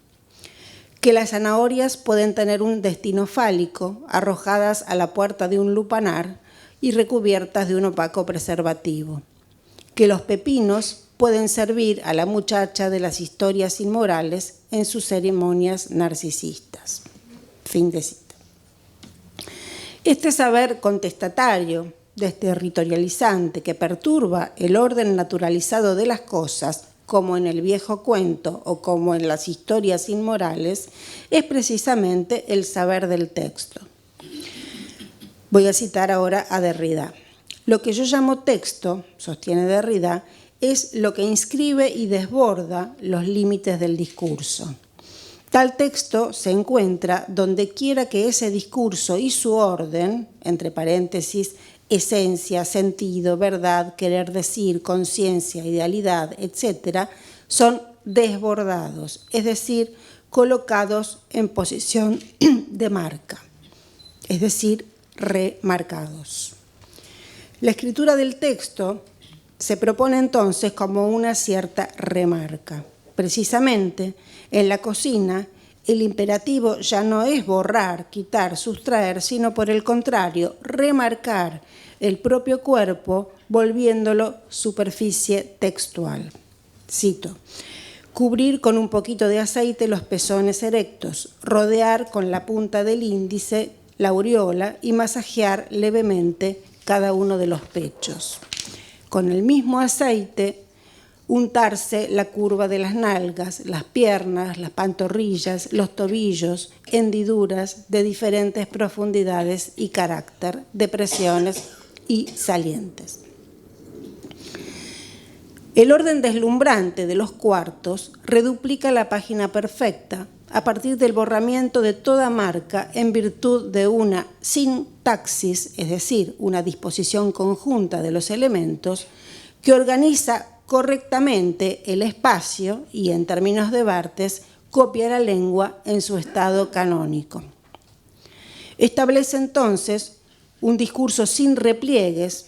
Speaker 5: que las zanahorias pueden tener un destino fálico, arrojadas a la puerta de un lupanar y recubiertas de un opaco preservativo, que los pepinos pueden servir a la muchacha de las historias inmorales en sus ceremonias narcisistas. Fin de cita. Este saber contestatario, desterritorializante, que perturba el orden naturalizado de las cosas, como en el viejo cuento o como en las historias inmorales, es precisamente el saber del texto. Voy a citar ahora a Derrida. Lo que yo llamo texto, sostiene Derrida, es lo que inscribe y desborda los límites del discurso. Tal texto se encuentra donde quiera que ese discurso y su orden, entre paréntesis, esencia, sentido, verdad, querer decir, conciencia, idealidad, etc., son desbordados, es decir, colocados en posición de marca, es decir, remarcados. La escritura del texto se propone entonces como una cierta remarca. Precisamente, en la cocina, el imperativo ya no es borrar, quitar, sustraer, sino por el contrario, remarcar el propio cuerpo, volviéndolo superficie textual. Cito: cubrir con un poquito de aceite los pezones erectos, rodear con la punta del índice la aureola y masajear levemente cada uno de los pechos. Con el mismo aceite, untarse la curva de las nalgas, las piernas, las pantorrillas, los tobillos, hendiduras de diferentes profundidades y carácter, depresiones y salientes. El orden deslumbrante de los cuartos reduplica la página perfecta a partir del borramiento de toda marca en virtud de una sintaxis, es decir, una disposición conjunta de los elementos que organiza correctamente el espacio y, en términos de Barthes, copia la lengua en su estado canónico. Establece entonces un discurso sin repliegues,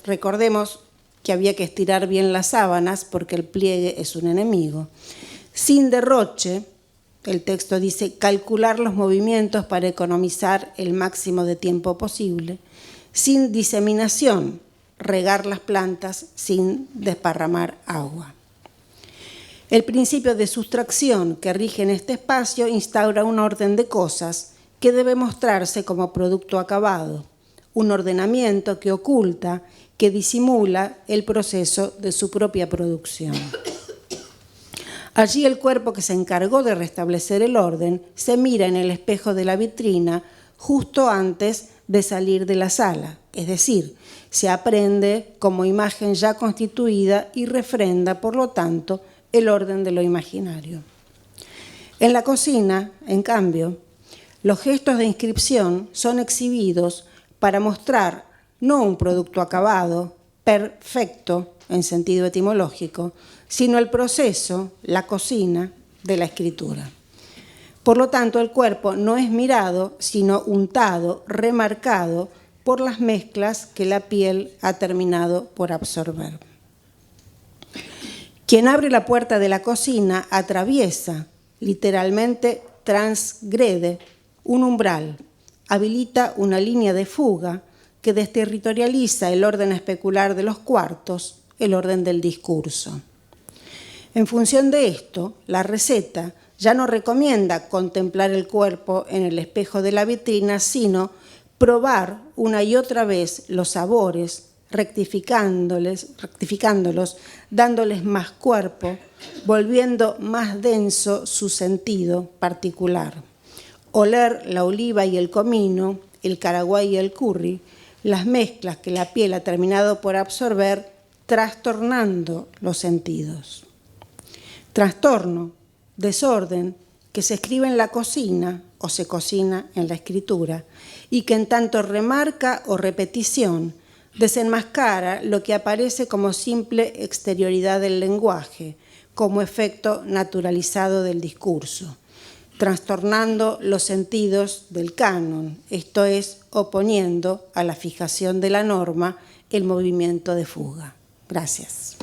Speaker 5: recordemos que había que estirar bien las sábanas porque el pliegue es un enemigo, sin derroche, el texto dice calcular los movimientos para economizar el máximo de tiempo posible, sin diseminación, regar las plantas sin desparramar agua. El principio de sustracción que rige en este espacio instaura un orden de cosas que debe mostrarse como producto acabado, un ordenamiento que oculta, que disimula el proceso de su propia producción. Allí el cuerpo que se encargó de restablecer el orden se mira en el espejo de la vitrina justo antes de salir de la sala, es decir, se aprende como imagen ya constituida y refrenda, por lo tanto, el orden de lo imaginario. En la cocina, en cambio, los gestos de inscripción son exhibidos para mostrar no un producto acabado, perfecto en sentido etimológico, sino el proceso, la cocina de la escritura. Por lo tanto, el cuerpo no es mirado, sino untado, remarcado por las mezclas que la piel ha terminado por absorber. Quien abre la puerta de la cocina atraviesa, literalmente transgrede, un umbral, habilita una línea de fuga que desterritorializa el orden especular de los cuartos, el orden del discurso. En función de esto, la receta ya no recomienda contemplar el cuerpo en el espejo de la vitrina, sino probar una y otra vez los sabores, rectificándolos, dándoles más cuerpo, volviendo más denso su sentido particular. Oler la oliva y el comino, el caraguay y el curry, las mezclas que la piel ha terminado por absorber, trastornando los sentidos. Trastorno, desorden, que se escribe en la cocina o se cocina en la escritura y que en tanto remarca o repetición desenmascara lo que aparece como simple exterioridad del lenguaje, como efecto naturalizado del discurso, trastornando los sentidos del canon, esto es, oponiendo a la fijación de la norma el movimiento de fuga. Gracias.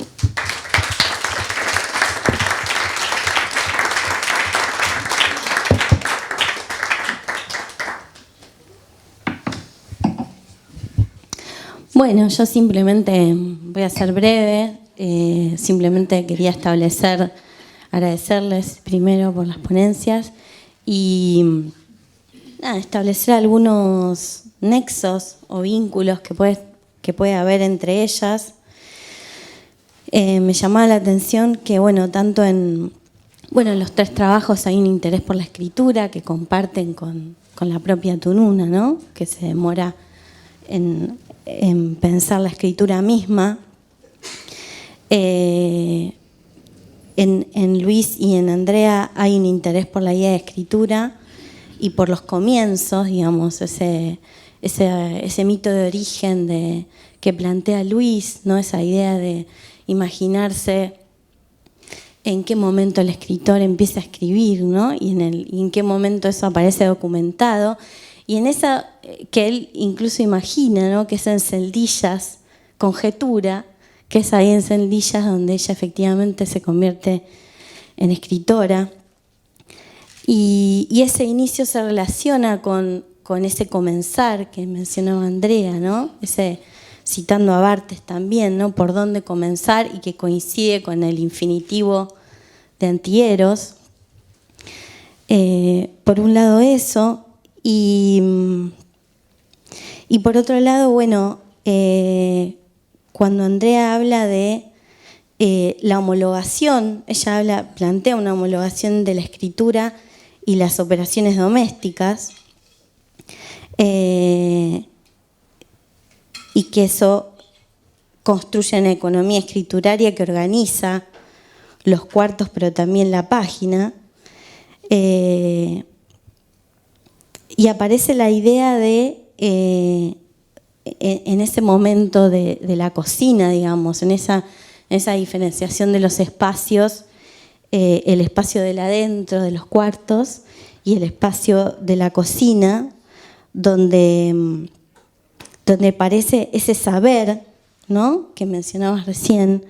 Speaker 6: Bueno, yo simplemente voy a ser breve, simplemente quería agradecerles primero por las ponencias y establecer algunos nexos o vínculos que puede haber entre ellas. Me llamaba la atención que, tanto en los tres trabajos hay un interés por la escritura que comparten con la propia Tununa, ¿no? Que se demora en pensar la escritura misma. En Luis y en Andrea hay un interés por la idea de escritura y por los comienzos, digamos, ese mito de origen que plantea Luis, ¿no? Esa idea de imaginarse en qué momento el escritor empieza a escribir, ¿no? Y en qué momento eso aparece documentado. Y en esa que él incluso imagina, ¿no? Que es en Celdillas, conjetura, que es ahí en Celdillas donde ella efectivamente se convierte en escritora. Y ese inicio se relaciona con ese comenzar que mencionaba Andrea, ¿no? Citando a Barthes también, ¿no? Por dónde comenzar, y que coincide con el infinitivo de Antieros. Por un lado eso, y por otro lado, bueno, cuando Andrea habla de la homologación, ella plantea una homologación de la escritura y las operaciones domésticas, y que eso construye una economía escrituraria que organiza los cuartos, pero también la página. Y aparece la idea de, en ese momento de la cocina, digamos, en esa diferenciación de los espacios, el espacio del adentro de los cuartos y el espacio de la cocina, donde aparece ese saber, ¿no? Que mencionabas recién,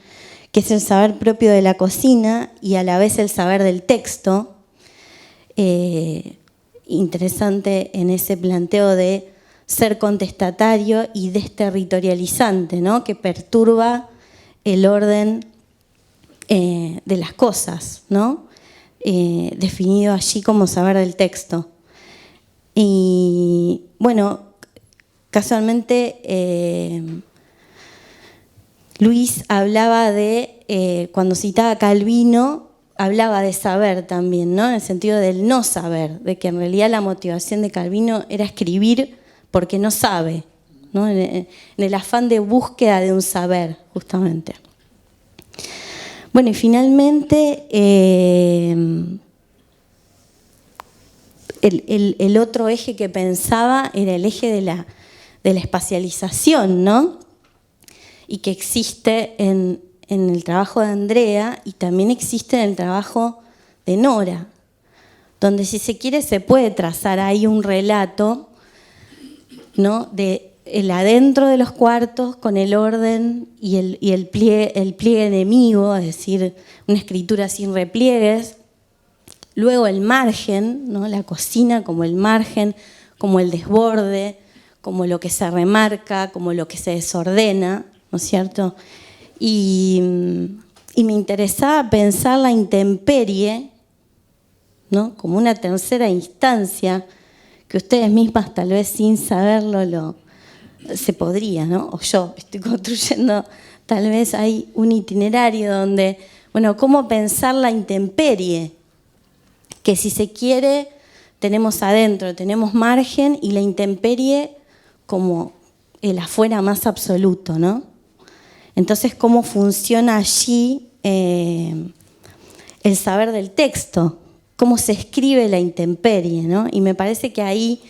Speaker 6: que es el saber propio de la cocina y a la vez el saber del texto. Interesante en ese planteo de ser contestatario y desterritorializante, ¿no? Que perturba el orden de las cosas, ¿no? Definido allí como saber del texto. Y bueno, casualmente Luis hablaba de, cuando citaba a Calvino, hablaba de saber también, ¿no? En el sentido del no saber, de que en realidad la motivación de Calvino era escribir porque no sabe, ¿no? En el afán de búsqueda de un saber, justamente. Bueno, y finalmente el otro eje que pensaba era el eje de la espacialización, ¿no? Y que existe en el trabajo de Andrea y también existe en el trabajo de Nora, donde, si se quiere, se puede trazar ahí un relato, ¿no? De el adentro de los cuartos con el orden y el pliegue enemigo, es decir, una escritura sin repliegues. Luego el margen, ¿no? La cocina como el margen, como el desborde, como lo que se remarca, como lo que se desordena, ¿no es cierto? Y me interesaba pensar la intemperie, ¿no? Como una tercera instancia que ustedes mismas, tal vez sin saberlo, se podría, ¿no? O yo estoy construyendo, tal vez hay un itinerario donde, bueno, ¿cómo pensar la intemperie? Que, si se quiere, tenemos adentro, tenemos margen, y la intemperie como el afuera más absoluto, ¿no? Entonces, ¿cómo funciona allí el saber del texto? ¿Cómo se escribe la intemperie, ¿no? Y me parece que ahí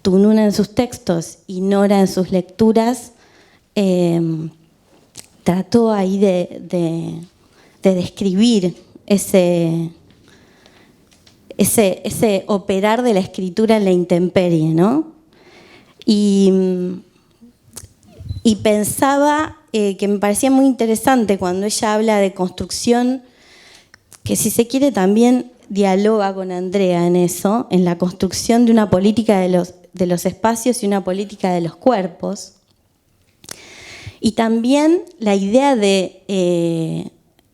Speaker 6: Tununa en sus textos y Nora en sus lecturas trató ahí de describir ese operar de la escritura en la intemperie, ¿no? Y pensaba que me parecía muy interesante cuando ella habla de construcción, que, si se quiere, también dialoga con Andrea en eso, en la construcción de una política de los espacios y una política de los cuerpos. Y también la idea de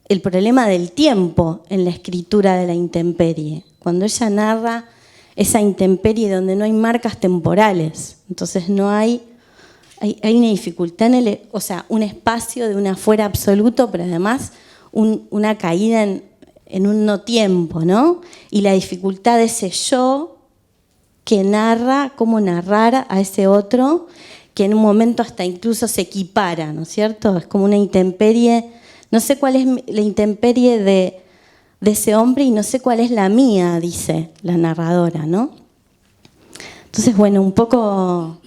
Speaker 6: el problema del tiempo en la escritura de la intemperie, cuando ella narra esa intemperie donde no hay marcas temporales. Entonces no hay una dificultad o sea, un espacio de un afuera absoluto, pero además una caída en un no tiempo, ¿no? Y la dificultad de ese yo que narra, cómo narrar a ese otro, que en un momento hasta incluso se equipara, ¿no es cierto? Es como una intemperie, no sé cuál es la intemperie de ese hombre y no sé cuál es la mía, dice la narradora, ¿no? Entonces, bueno, un poco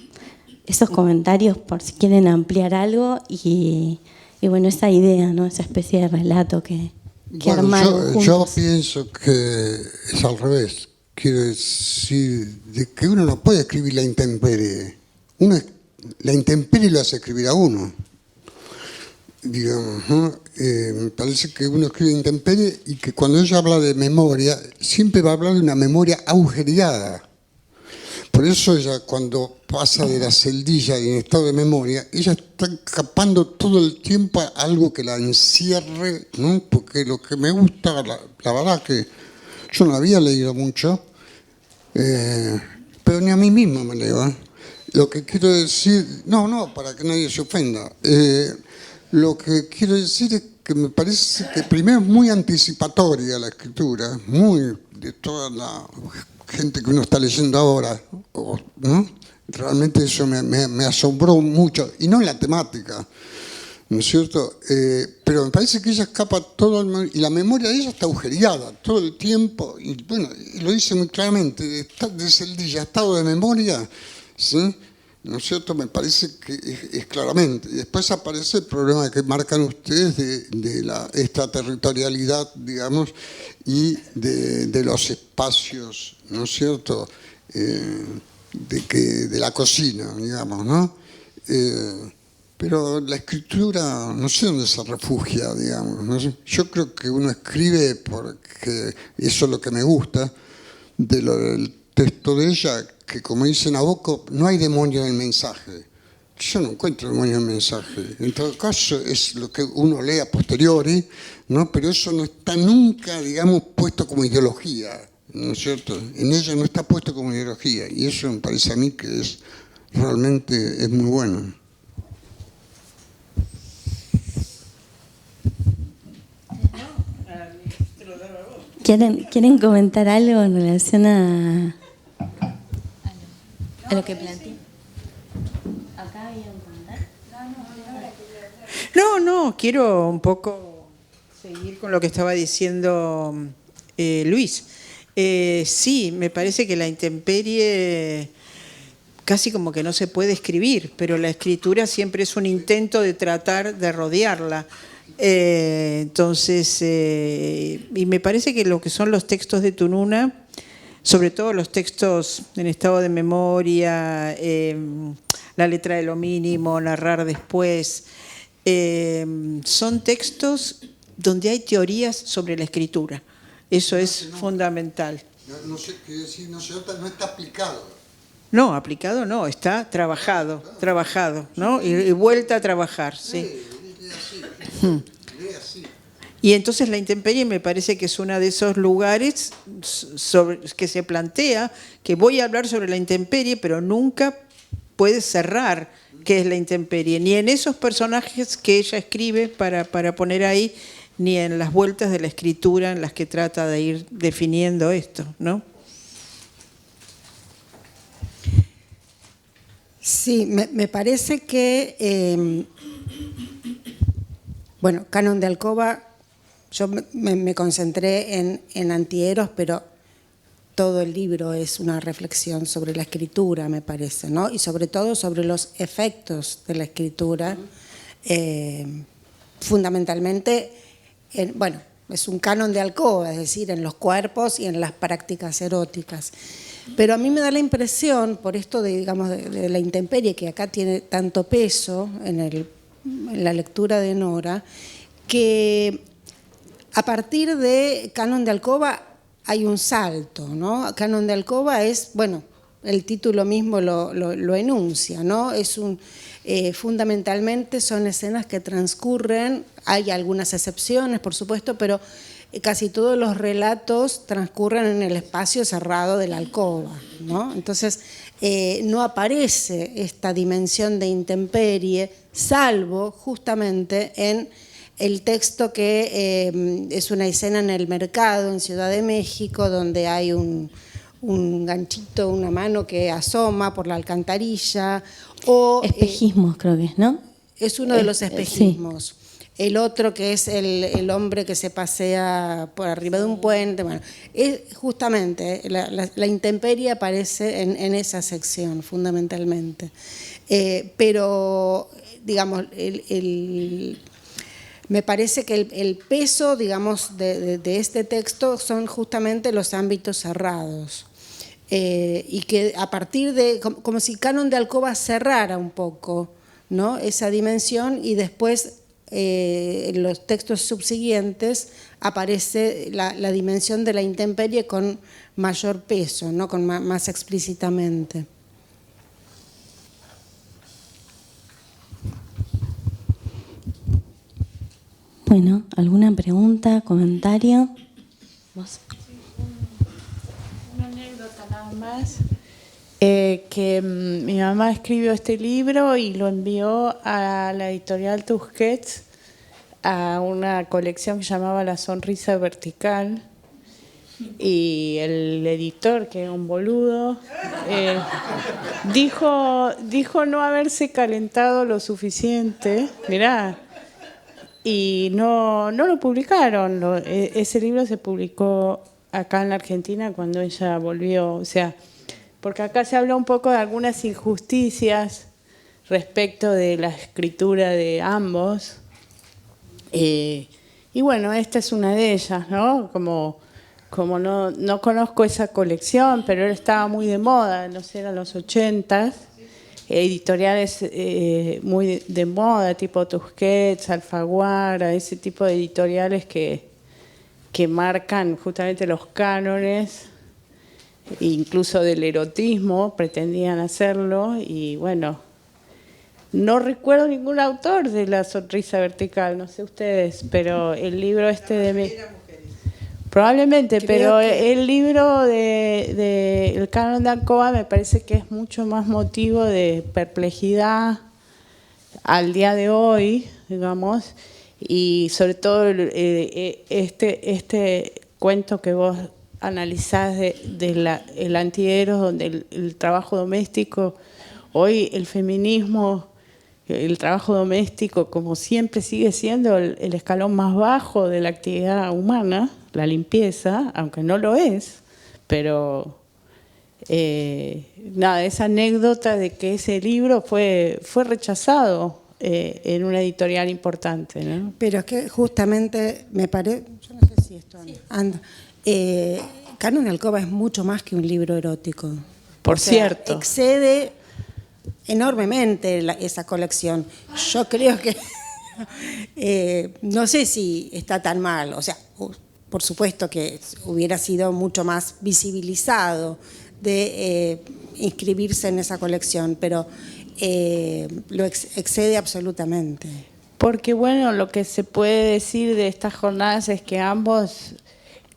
Speaker 6: esos comentarios por si quieren ampliar algo y bueno, esa idea, ¿no? Esa especie de relato que que
Speaker 2: Bueno,
Speaker 6: armaron
Speaker 2: yo
Speaker 6: juntos.
Speaker 2: pienso que es al revés. Quiero decir de que uno no puede escribir la intemperie. La intemperie lo hace escribir a uno. Digamos, ¿no? Me parece que uno escribe intemperie y que cuando ella habla de memoria, siempre va a hablar de una memoria agujereada. Por eso ella, cuando pasa de la celdilla y en estado de memoria, ella está escapando todo el tiempo a algo que la encierre, ¿no? Porque lo que me gusta, la verdad que yo no había leído mucho, pero ni a mí mismo me leo. Lo que quiero decir, no, para que nadie se ofenda. Lo que quiero decir es que me parece que primero es muy anticipatoria la escritura, muy de toda la gente que uno está leyendo ahora, ¿no? Realmente eso me asombró mucho, y no en la temática, ¿no es cierto? Pero me parece que ella escapa todo, y la memoria de ella está agujereada todo el tiempo, y bueno, y lo dice muy claramente, de celdilla, estado de memoria, ¿sí? ¿No es cierto? Me parece que es claramente. Y después aparece el problema que marcan ustedes de la extraterritorialidad, digamos, y de los espacios, ¿no es cierto?, de la cocina, digamos, ¿no? Pero la escritura, no sé dónde se refugia, digamos, ¿no? Yo creo que uno escribe porque eso es lo que me gusta del texto de ella, que como dice Nabokov, no hay demonio en el mensaje. Yo no encuentro demonio en el mensaje. En todo caso, es lo que uno lee a posteriori, ¿no? Pero eso no está nunca, digamos, puesto como ideología, ¿no es cierto? En ella no está puesto como ideología, y eso me parece a mí que realmente es muy bueno.
Speaker 6: ¿Quieren comentar algo en relación a lo que planteé? ¿Acá había un comentario?
Speaker 4: No, quiero un poco seguir con lo que estaba diciendo Luis. Sí, me parece que la intemperie casi como que no se puede escribir, pero la escritura siempre es un intento de tratar de rodearla. Entonces, y me parece que lo que son los textos de Tununa, sobre todo los textos en estado de memoria, la letra de lo mínimo, narrar después, son textos donde hay teorías sobre la escritura. Eso es fundamental.
Speaker 2: No sé qué decir, no está aplicado.
Speaker 4: No, aplicado no, está trabajado, ¿no? Y vuelta a trabajar, sí. Y entonces la intemperie me parece que es uno de esos lugares que se plantea que voy a hablar sobre la intemperie, pero nunca puedes cerrar qué es la intemperie, ni en esos personajes que ella escribe para poner ahí, ni en las vueltas de la escritura en las que trata de ir definiendo esto, ¿no?
Speaker 5: Sí, me parece que, bueno, Canon de Alcoba, yo me concentré en Antieros, pero todo el libro es una reflexión sobre la escritura, me parece, ¿no? Y sobre todo sobre los efectos de la escritura, fundamentalmente, bueno, es un canon de Alcoba, es decir, en los cuerpos y en las prácticas eróticas. Pero a mí me da la impresión, por esto digamos, de la intemperie, que acá tiene tanto peso en la lectura de Nora, que a partir de Canon de Alcoba hay un salto, ¿no? Canon de Alcoba es, bueno, el título mismo lo enuncia, ¿no? Fundamentalmente son escenas que transcurren, hay algunas excepciones, por supuesto, pero casi todos los relatos transcurren en el espacio cerrado de la alcoba, ¿no? Entonces, no aparece esta dimensión de intemperie, salvo justamente en el texto que es una escena en el mercado en Ciudad de México, donde hay un ganchito, una mano que asoma por la alcantarilla.
Speaker 6: Espejismos creo que es, ¿no?
Speaker 5: Es uno de los espejismos. Sí. El otro que es el hombre que se pasea por arriba de un puente. Bueno, es justamente la intemperie aparece en esa sección, fundamentalmente. Pero, digamos, Me parece que el peso, digamos, de este texto son justamente los ámbitos cerrados. Y que a partir de, como si Canon de Alcoba cerrara un poco, ¿no?, esa dimensión, y después en los textos subsiguientes aparece la dimensión de la intemperie con mayor peso, ¿no?, con más explícitamente.
Speaker 6: Bueno, ¿alguna pregunta, comentario? ¿Vos?
Speaker 7: Una anécdota nada más. Que mi mamá escribió este libro y lo envió a la editorial Tusquets, a una colección que llamaba La Sonrisa Vertical, y el editor, que era un boludo, dijo no haberse calentado lo suficiente, mirá, y no lo publicaron. Ese libro se publicó acá en la Argentina cuando ella volvió, o sea, porque acá se habla un poco de algunas injusticias respecto de la escritura de ambos. Y bueno, esta es una de ellas, ¿no? Como no conozco esa colección, pero estaba muy de moda, no sé, eran los 80s, editoriales muy de moda, tipo Tusquets, Alfaguara, ese tipo de editoriales que marcan justamente los cánones, incluso del erotismo, pretendían hacerlo, y bueno, no recuerdo ningún autor de La Sonrisa Vertical, no sé ustedes, pero el libro probablemente, pero el libro de El Canon de Alcoba me parece que es mucho más motivo de perplejidad al día de hoy, digamos, y sobre todo este cuento que vos analizás el antieros, donde el trabajo doméstico, hoy el feminismo, el trabajo doméstico, como siempre, sigue siendo el escalón más bajo de la actividad humana, la limpieza, aunque no lo es, pero nada, esa anécdota de que ese libro fue rechazado en una editorial importante, ¿no?
Speaker 5: Pero es que justamente me parece, yo no sé si esto anda. Canon de Alcoba es mucho más que un libro erótico.
Speaker 7: Por cierto.
Speaker 5: Excede enormemente esa colección. Yo creo que no sé si está tan mal. O sea, por supuesto que hubiera sido mucho más visibilizado de inscribirse en esa colección, pero lo excede absolutamente.
Speaker 7: Porque bueno, lo que se puede decir de estas jornadas es que ambos,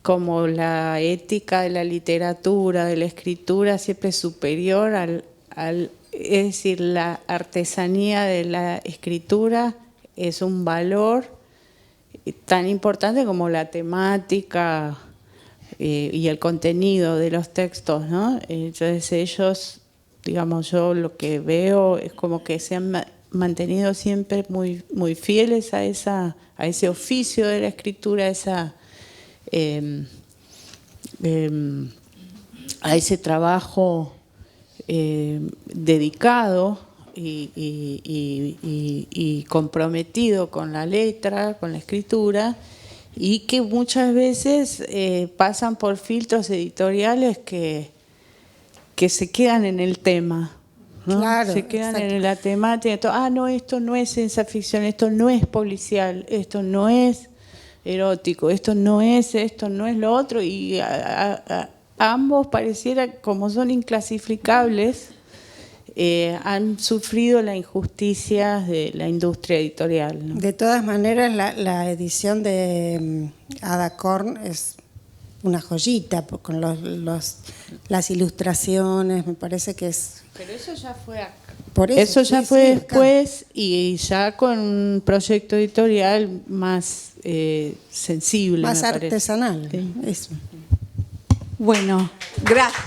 Speaker 7: como la ética de la literatura, de la escritura, siempre es superior es decir, la artesanía de la escritura es un valor tan importante como la temática y el contenido de los textos, ¿no? Entonces ellos, digamos, yo lo que veo es como que se han mantenido siempre muy, muy fieles a ese oficio de la escritura, a ese trabajo dedicado y comprometido con la letra, con la escritura, y que muchas veces pasan por filtros editoriales que se quedan en el tema, ¿no?
Speaker 5: Claro,
Speaker 7: se quedan
Speaker 5: exacto.
Speaker 7: en la temática. No, esto no es ciencia ficción, esto no es policial, esto no es erótico, esto no es lo otro, y ambos pareciera, como son inclasificables, han sufrido la injusticia de la industria editorial, ¿no?
Speaker 5: De todas maneras, la edición de Ada Korn es una joyita, con las ilustraciones, me parece que es...
Speaker 7: Pero eso ya fue acá.
Speaker 5: Por
Speaker 7: Eso ya
Speaker 5: sí,
Speaker 7: fue
Speaker 5: sí,
Speaker 7: después, y ya con un proyecto editorial más sensible,
Speaker 5: más
Speaker 7: me parece.
Speaker 5: artesanal.
Speaker 7: Sí.
Speaker 5: Eso.
Speaker 8: Bueno, gracias.